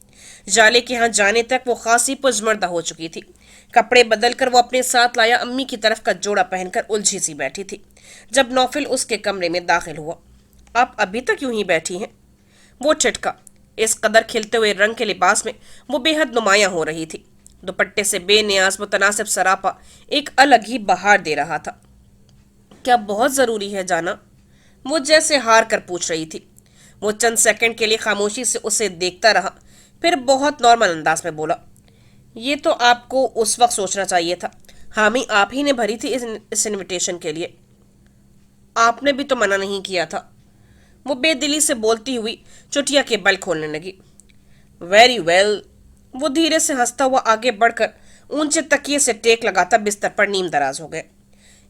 जाले के यहाँ जाने तक वो खासी पुजमर्दा हो चुकी थी। कपड़े बदलकर वो अपने साथ लाया अम्मी की तरफ का जोड़ा पहनकर उलझी सी बैठी थी जब नौफिल उसके कमरे में दाखिल हुआ। आप अभी तक यूं ही बैठी हैं? वो छिटका। इस कदर खिलते हुए रंग के लिबास में वो बेहद नुमायां हो रही थी। दुपट्टे से बेनियाज मुतनासिब सरापा एक अलग ही बहार दे रहा था। क्या बहुत जरूरी है जाना? वो जैसे हार कर पूछ रही थी। वो चंद सेकंड के लिए खामोशी से उसे देखता रहा, फिर बहुत नॉर्मल अंदाज में बोला, ये तो आपको उस वक्त सोचना चाहिए था। हामी आप ही ने भरी थी इस इनविटेशन के लिए, आपने भी तो मना नहीं किया था। वो बेदिली से बोलती हुई चुटिया के बल खोलने लगी। वेरी वेल, वो धीरे से हंसता हुआ आगे बढ़कर ऊंचे तकिए से टेक लगाता बिस्तर पर नीम दराज हो गए।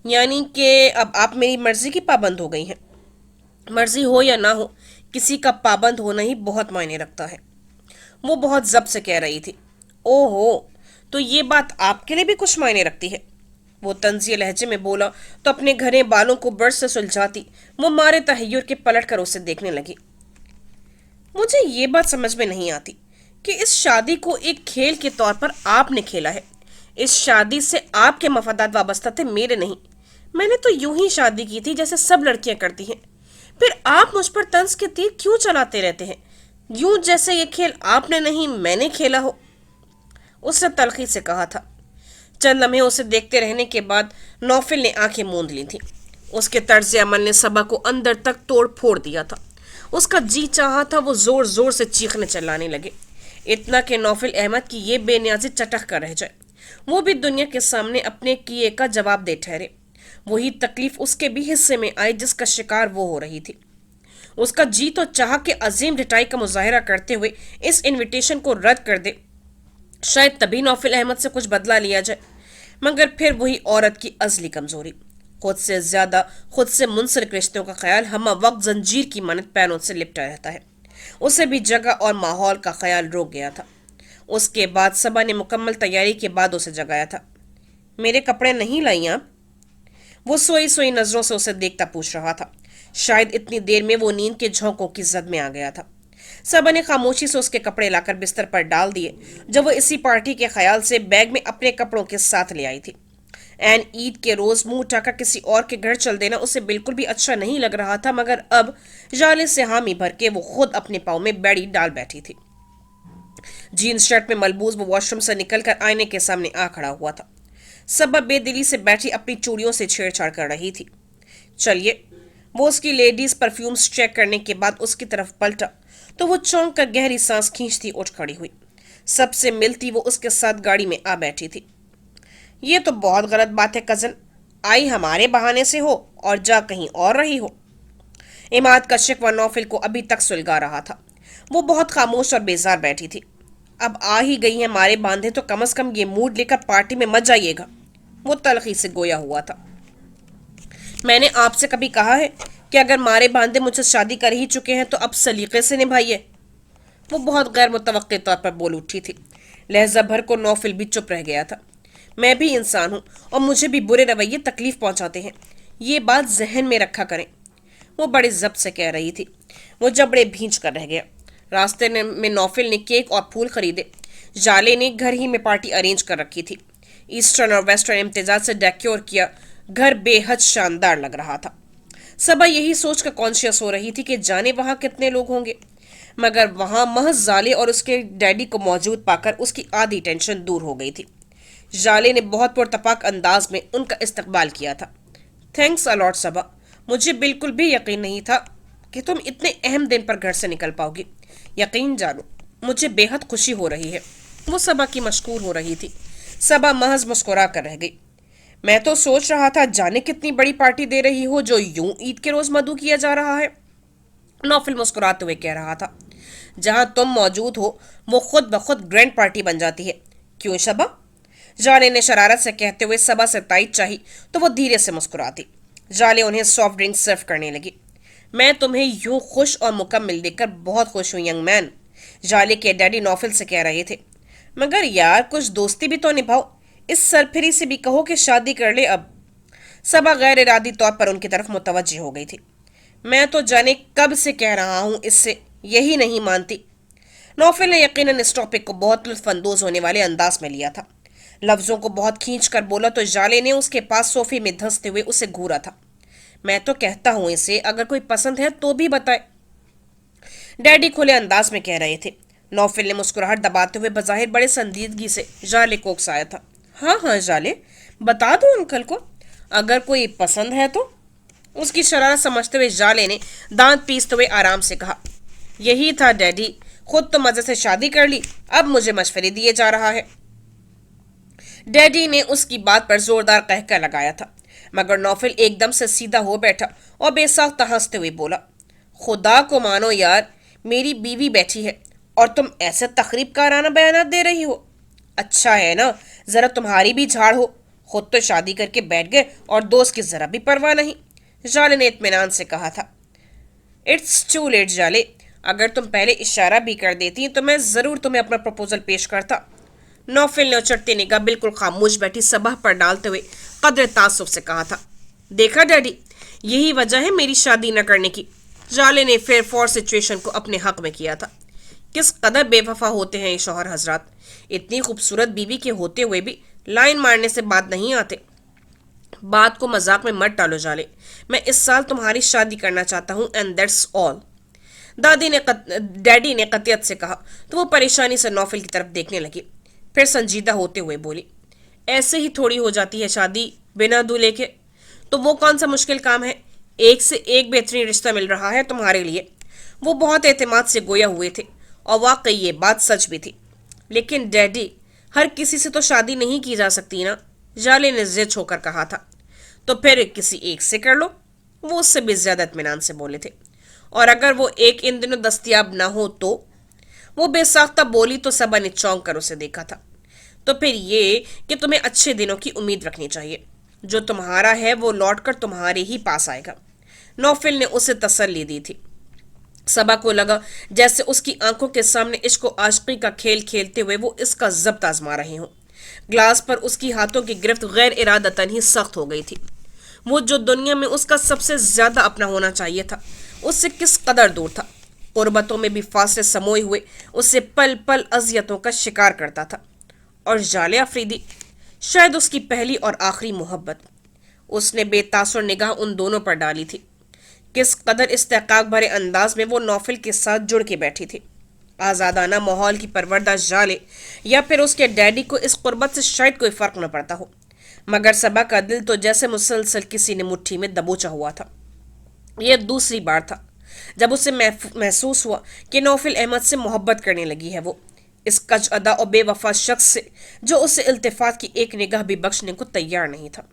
यानी कि अब आप मेरी मर्जी की पाबंद हो गई हैं। मर्जी हो या ना हो, किसी का पाबंद होना ही बहुत मायने रखता है। वो बहुत जब्त से कह रही थी। ओहो, तो ये बात आपके लिए भी कुछ मायने रखती है? वो तंजिए लहजे में बोला तो अपने घने बालों को ब्रश से सुलझाती वो मारे तहय्युर के पलट कर उसे देखने लगी। मुझे ये बात समझ में नहीं आती कि इस शादी को एक खेल के तौर पर आपने खेला है। इस शादी से आपके मफादात वाबस्ता थे, मेरे नहीं। میں نے تو यूं ही शादी की थी जैसे सब लड़कियां करती हैं। फिर आप मुझ पर तंज के तीर क्यों चलाते रहते हैं, यूं जैसे ये खेल आपने नहीं मैंने खेला हो, उसने तलखी से कहा था। चंद लम्हे उसे देखते रहने के बाद नौफिल ने आंखें मूंद ली थी। उसके तर्ज अमल ने सबा को अंदर तक तोड़ फोड़ दिया था। उसका जी चाहा था वो जोर जोर से चीखने चिल्लाने लगे, इतना कि नौफिल अहमद की ये बेनियाजी चटक कर रह जाए। वो भी दुनिया के सामने अपने किए का जवाब दे ठहरे। वही तकलीफ उसके भी हिस्से में आई जिसका शिकार वो हो रही थी। उसका जी तो चाह के अजीम रिटाई का मुजाहरा करते हुए इस इनविटेशन को रद्द कर दे, शायद तभी नौफिल अहमद से कुछ बदला लिया जाए। मगर फिर वही औरत की अजली कमजोरी, खुद से ज्यादा खुद से मुंसलिक रिश्तों का ख्याल हम वक्त जंजीर की मानत पैरों से लिपटा रहता है। उसे भी जगह और माहौल का ख्याल रोक गया था। उसके बाद सबा ने मुकम्मल तैयारी के बाद उसे जगाया था। मेरे कपड़े नहीं लाई आप? वो सोई सोई नजरों से उसे देखता पूछ रहा था। शायद इतनी देर में वो नींद के झोंकों की जद में आ गया था। सबा ने खामोशी से उसके कपड़े लाकर बिस्तर पर डाल दिए जब वो इसी पार्टी के ख्याल से बैग में अपने कपड़ों के साथ ले आई थी। एन ईद के रोज मुंह उठाकर किसी और के घर चल देना उसे बिल्कुल भी अच्छा नहीं लग रहा था, मगर अब जाले से हामी भर के वो खुद अपने पाँव में बेड़ी डाल बैठी थी। जीन्स शर्ट में मलबूस वो वॉशरूम से निकलकर आईने के सामने आ खड़ा हुआ था। सबा बेदिली से बैठी अपनी चूड़ियों से छेड़छाड़ कर रही थी। चलिए, वो उसकी लेडीज परफ्यूम्स चेक करने के बाद उसकी तरफ पलटा तो वो चौंक कर गहरी सांस खींचती उठ खड़ी हुई। सबसे मिलती वो उसके साथ गाड़ी में आ बैठी थी। ये तो बहुत गलत बात है कजन, आई हमारे बहाने से हो और जा कहीं और रही हो। इमाद का शिकवा नौफिल को अभी तक सुलगा रहा था। वो बहुत खामोश और बेजार बैठी थी। अब आ ही गई है मारे बांधे तो कम से कम ये मूड लेकर पार्टी में मत जाइएगा, वो तलखी से गोया हुआ था। मैंने आपसे कभी कहा है कि अगर मारे बांधे मुझसे शादी कर ही चुके हैं तो अब सलीके से निभाइए, वो बहुत गैर मुतवक्के तौर पर बोल उठी थी। लहजा भर को नौफिल भी चुप रह गया था। मैं भी इंसान हूँ और मुझे भी बुरे रवैये तकलीफ पहुंचाते हैं, ये बात जहन में रखा करें, वो बड़े जब्त से कह रही थी। वो जबड़े भींच कर रह गया। रास्ते में नौफिल ने केक और फूल खरीदे। जाले ने घर ही में पार्टी अरेंज कर रखी थी। ईस्टर्न और वेस्टर्न इम्तिजाज से डेक्योर किया घर बेहद शानदार लग रहा था। सबा यही सोच कर कॉन्शियस हो रही थी कि जाने वहां कितने लोग होंगे, मगर वहां महज जाले और उसके डैडी को मौजूद पाकर उसकी आधी टेंशन दूर हो गई थी। जाले ने बहुत पुरतपाक अंदाज में उनका इस्तकबाल किया था। थैंक्स अलॉट सबा, मुझे बिल्कुल भी यकीन नहीं था कि तुम इतने अहम दिन पर घर से निकल पाओगी। यकीन जानो, मुझे बेहद खुशी हो रही है, वो सबा की मशकूर हो रही थी। सबा महज मुस्कुरा कर रह गई। मैं तो सोच रहा था जाने कितनी बड़ी पार्टी दे रही हो जो यूं ईद के रोज मधु किया जा रहा है, नौफिल मुस्कुराते हुए कह रहा था। जहां तुम मौजूद हो वो खुद ब खुद ग्रैंड पार्टी बन जाती है, क्यों सबा? जाले ने शरारत से कहते हुए सबा से ताईद चाही तो वो धीरे से मुस्कुराती। जाले उन्हें सॉफ्ट ड्रिंक सर्व करने लगी। मैं तुम्हें यूं खुश और मुकम्मिल देखकर बहुत खुश हूं यंग मैन, जाले के डैडी नौफिल से कह रहे थे। मगर यार कुछ दोस्ती भी तो निभाओ, इस सरफिरी से भी कहो कि शादी कर ले अब। सबा गैर इरादी तौर पर उनकी तरफ मुतवज्जह हो गई थी। मैं तो जाने कब से कह रहा हूं इससे, यही नहीं मानती। नौफिल ने यकीनन इस टॉपिक को बहुत लुत्फानंदोज होने वाले अंदाज में लिया था। लफ्जों को बहुत खींच कर बोला तो जाले ने उसके पास सोफे में धंसते हुए उसे घूरा था। मैं तो कहता हूं इसे, अगर कोई पसंद है तो भी बताए, डैडी खुले अंदाज में कह रहे थे। नौफिल ने मुस्कुराहट दबाते हुए बजाहिर बड़े संजीदगी से जाले को उकसाया था। हाँ हाँ जाले, बता दो अंकल को, अगर कोई पसंद है तो। उसकी शरारत समझते हुए जाले ने दांत पीसते हुए आराम से कहा। यही था डैडी, खुद तो मजे से शादी कर ली, अब मुझे मशवरे दिए जा रहा है। डैडी ने उसकी बात पर जोरदार कहका लगाया था, मगर नौफिल एकदम से सीधा हो बैठा और बेसाख्ता हंसते हुए बोला। खुदा को मानो यार, मेरी बीवी बैठी है और तुम ऐसे तकरीब काराना बयान दे रही हो। अच्छा है ना, जरा तुम्हारी भी झाड़ हो, खुद तो शादी करके बैठ गए और दोस्त की जरा भी परवाह नहीं, जाले ने इत्मीनान से कहा था। इट्स टू लेट जाले, अगर तुम पहले इशारा भी कर देती तो मैं जरूर तुम्हें अपना प्रपोजल पेश करता। नौफिल ने उचटती निगाह बिल्कुल खामोश बैठी सबा पर डालते हुए कदर तासुफ से कहा था। देखा डैडी, यही वजह है मेरी शादी न करने की। जाले ने फेयर फॉर सिचुएशन को अपने हक में किया था। किस कदर बेवफा होते हैं ये शौहर हजरात, इतनी खूबसूरत बीवी के होते हुए भी लाइन मारने से बात नहीं आते। بات کو مذاق میں مت ٹالو جالے، میں اس سال تمہاری شادی کرنا چاہتا ہوں اینڈ دیٹس آل۔ ڈیڈی نے قطعیت سے کہا تو وہ پریشانی سے نوفل کی طرف دیکھنے لگی، پھر سنجیدہ ہوتے ہوئے بولی، ایسے ہی تھوڑی ہو جاتی ہے شادی بنا دولہے کے؟ تو وہ کون سا مشکل کام ہے؟ ایک سے ایک بہترین رشتہ مل رہا ہے تمہارے لیے۔ وہ بہت اعتماد سے گویا ہوئے تھے، اور واقعی یہ بات سچ بھی تھی۔ لیکن ڈیڈی، ہر کسی سے تو شادی نہیں کی جا سکتی نا، جالے نے ضد ہو کر کہا تھا۔ تو پھر کسی ایک سے کر لو، وہ اس سے بھی زیادہ اطمینان سے بولے تھے۔ اور اگر وہ ایک ان دنوں دستیاب نہ ہو تو؟ وہ بے ساختہ بولی تو سبا نے چونک کر اسے دیکھا تھا۔ تو پھر یہ کہ تمہیں اچھے دنوں کی امید رکھنی چاہیے، جو تمہارا ہے وہ لوٹ کر تمہارے ہی پاس آئے گا، نوفل نے اسے تسلی دی تھی۔ سبا کو لگا جیسے اس کی آنکھوں کے سامنے عشق و عاشقی کا کھیل کھیلتے ہوئے وہ اس کا ضبط آزما رہے ہوں۔ گلاس پر اس کی ہاتھوں کی گرفت غیر ارادتاً ہی سخت ہو گئی تھی۔ وہ جو دنیا میں اس کا سب سے زیادہ اپنا ہونا چاہیے تھا، اس سے کس قدر دور تھا۔ قربتوں میں بھی فاصلے سموئے ہوئے اسے پل پل اذیتوں کا شکار کرتا تھا۔ اور جالے افریدی، شاید اس کی پہلی اور آخری محبت۔ اس نے بے تاثر نگاہ ان دونوں پر ڈالی تھی۔ کس قدر استحقاق بھرے انداز میں وہ نوفل کے ساتھ جڑ کے بیٹھی تھی۔ آزادانہ ماحول کی پروردہ جالے یا پھر اس کے ڈیڈی کو اس قربت سے شاید کوئی فرق نہ پڑتا ہو، مگر سبا کا دل تو جیسے مسلسل کسی نے مٹھی میں دبوچا ہوا تھا۔ یہ دوسری بار تھا جب اسے محسوس ہوا کہ نوفل احمد سے محبت کرنے لگی ہے، وہ اس کج ادا اور بے وفا شخص سے جو اسے التفات کی ایک نگاہ بھی بخشنے کو تیار نہیں تھا۔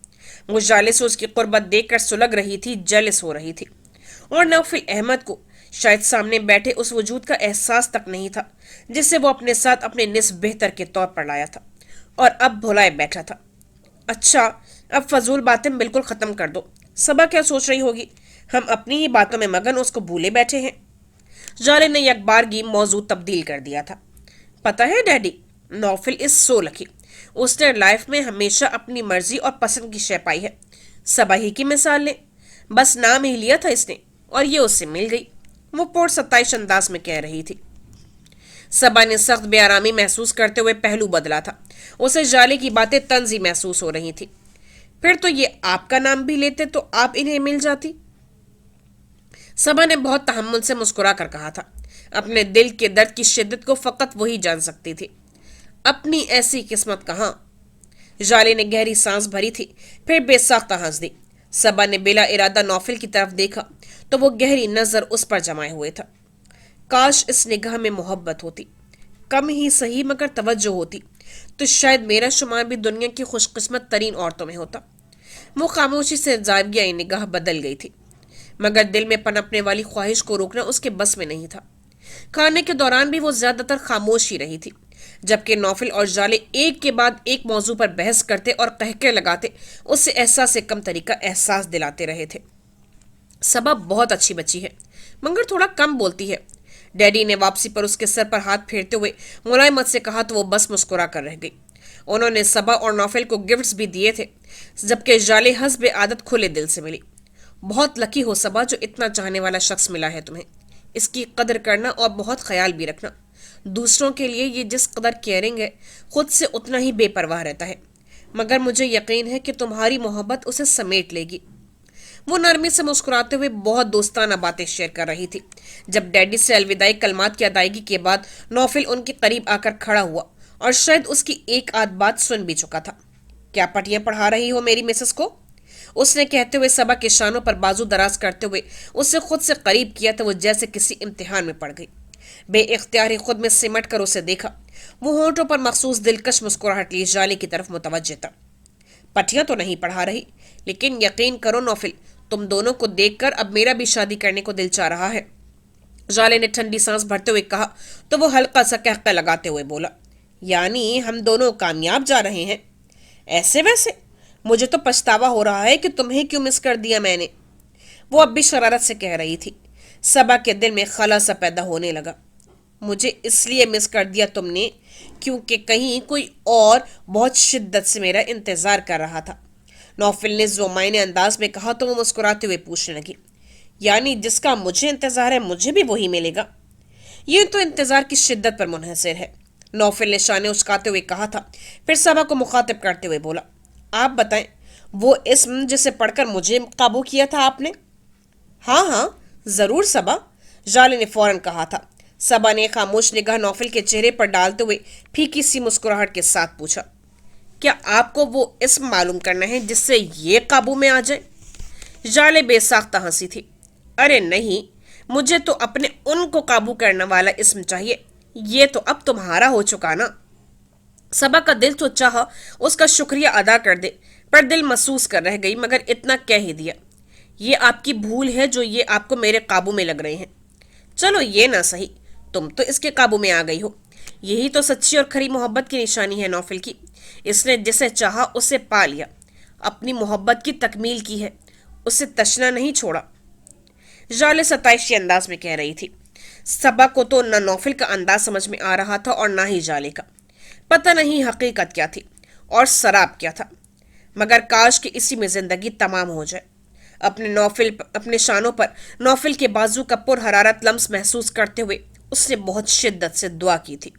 وہ جالے سے اس کی قربت دیکھ کر سلگ رہی تھی، جیلس ہو رہی تھی، اور نوفل احمد کو شاید سامنے بیٹھے اس وجود کا احساس تک نہیں تھا جسے وہ اپنے ساتھ اپنے نصف بہتر کے طور پر لایا تھا اور اب بھلائے بیٹھا تھا۔ اچھا، اب فضول باتیں بالکل ختم کر دو۔ سبا کیا سوچ رہی ہوگی؟ ہم اپنی ہی باتوں میں مگن اس کو بھولے بیٹھے ہیں۔ جالے نے یک بارگی موضوع تبدیل کر دیا تھا۔ پتہ ہے ڈیڈی، نوفل از سو لکی، اس نے لائف میں ہمیشہ اپنی مرضی اور پسند کی شے پائی ہے۔ سبا ہی کی مثال لیں، بس نام ہی لیا تھا اس نے اور یہ اس سے مل گئی، وہ پور ستائش انداز میں کہہ رہی تھی۔ سبا نے سخت بے آرامی محسوس کرتے ہوئے پہلو بدلا تھا، اسے جالے کی باتیں طنزی محسوس ہو رہی تھی۔ پھر تو یہ آپ کا نام بھی لیتے تو آپ انہیں مل جاتی۔ سبا نے بہت تحمل سے مسکرا کر کہا تھا، اپنے دل کے درد کی شدت کو فقط وہی جان سکتی تھی۔ اپنی ایسی قسمت کہاں؟ جالے نے گہری سانس بھری تھی، پھر بے ساختہ ہنس دی۔ سبا نے بلا ارادہ نوفل کی طرف دیکھا تو وہ گہری نظر اس پر جمائے ہوئے تھا۔ کاش اس نگاہ میں محبت ہوتی، کم ہی صحیح مگر توجہ ہوتی، تو شاید میرا شمار بھی دنیا کی خوش قسمت ترین عورتوں میں ہوتا۔ وہ خاموشی سے زاویہ نگاہ بدل گئی تھی، مگر دل میں پنپنے والی خواہش کو روکنا اس کے بس میں نہیں تھا۔ کھانے کے دوران بھی وہ زیادہ تر خاموش ہی رہی تھی، جبکہ نوفل اور جالے ایک کے بعد ایک موضوع پر بحث کرتے اور قہقہے لگاتے اس سے احساس سے کم طریقہ احساس دلاتے رہے تھے۔ سبا بہت اچھی بچی ہے، مگر تھوڑا کم بولتی ہے، ڈیڈی نے واپسی پر اس کے سر پر ہاتھ پھیرتے ہوئے ملائمت سے کہا تو وہ بس مسکرا کر رہ گئی۔ انہوں نے سبا اور نوفل کو گفٹس بھی دیے تھے، جبکہ جالے حسب عادت کھلے دل سے ملی۔ بہت لکی ہو سبا جو اتنا چاہنے والا شخص ملا ہے تمہیں، اس کی قدر کرنا اور بہت خیال بھی رکھنا۔ دوسروں کے لیے یہ جس قدر کیئرنگ ہے، خود سے اتنا ہی بے پرواہ رہتا ہے، مگر مجھے یقین ہے کہ تمہاری محبت اسے سمیٹ لے گی۔ وہ نرمی سے مسکراتے ہوئے بہت دوستانہ باتیں شیئر کر رہی تھی۔ جب ڈیڈی سے الوداعی کلمات کی ادائیگی کے بعد نوفل ان کے قریب آ کر کھڑا ہوا اور شاید اس کی ایک آدھ بات سن بھی چکا تھا۔ کیا پٹیاں پڑھا رہی ہو میری مسز کو؟ اس نے کہتے ہوئے سبا کے شانوں پر بازو دراز کرتے ہوئے اسے خود سے قریب کیا تو وہ جیسے کسی امتحان میں پڑ گئی۔ بے اختیار ہی خود میں سمٹ کر اسے دیکھا، وہ ہونٹوں پر مخصوص دلکش مسکراہٹ لیے جالے کی طرف متوجہ تھا۔ پٹیاں تو نہیں پڑھا رہی، لیکن یقین کرو نوفل، تم دونوں کو دیکھ کر اب میرا بھی شادی کرنے کو دل چاہ رہا ہے۔ جالے نے ٹھنڈی سانس بھرتے ہوئے کہا تو وہ ہلکا سا قہقہ لگاتے ہوئے بولا، یعنی ہم دونوں کامیاب جا رہے ہیں؟ ایسے ویسے مجھے تو پچھتاوا ہو رہا ہے کہ تمہیں کیوں مس کر دیا میں نے، وہ اب بھی شرارت سے کہہ رہی تھی۔ سبا کے دل میں خلا سا پیدا ہونے لگا۔ مجھے اس لیے مس کر دیا تم نے کیونکہ کہیں کوئی اور بہت شدت سے میرا انتظار کر رہا تھا، نوفل نے زومائنے انداز میں کہا تو وہ مسکراتے ہوئے پوچھنے لگی، یعنی جس کا مجھے انتظار ہے مجھے بھی وہی ملے گا؟ یہ تو انتظار کی شدت پر منحصر ہے، نوفل نے شانے اچکاتے ہوئے کہا تھا، پھر سبا کو مخاطب کرتے ہوئے بولا، آپ بتائیں वो इस्म जिसे पढ़कर मुझे काबू किया था आपने? हाँ हाँ, जरूर सबा, जाले ने फौरन कहा था। सबा ने खामोश निगाह नौफिल के चेहरे पर डालते हुए फीकी सी मुस्कुराहट के साथ पूछा, क्या आपको वो इस्म मालूम करना है जिससे ये काबू में आ जाए? जाले बेसाख्ता हंसी थी। अरे नहीं, मुझे तो अपने उनको काबू करने वाला इस्म चाहिए। ये तो अब तुम्हारा हो चुका ना। सबा का दिल तो चाह उसका शुक्रिया अदा कर दे, पर दिल महसूस कर रह गई, मगर इतना कह ही दिया, ये आपकी भूल है जो ये आपको मेरे काबू में लग रहे हैं। चलो ये ना सही, तुम तो इसके काबू में आ गई हो। यही तो सच्ची और खरी मोहब्बत की निशानी है नौफिल की। इसने जिसे चाहा उसे पा लिया, अपनी मोहब्बत की तकमील की है, उसे तशना नहीं छोड़ा। जाले सताइशी अंदाज में कह रही थी। सबा को तो न नौफिल का अंदाज समझ में आ रहा था और ना ही जाले का। पता नहीं हकीकत क्या थी और शराब क्या था, मगर काश कि इसी में जिंदगी तमाम हो जाए। अपने शानों पर नौफिल के बाजू का पुर हरारत लम्स महसूस करते हुए उसने बहुत शिद्दत से दुआ की थी।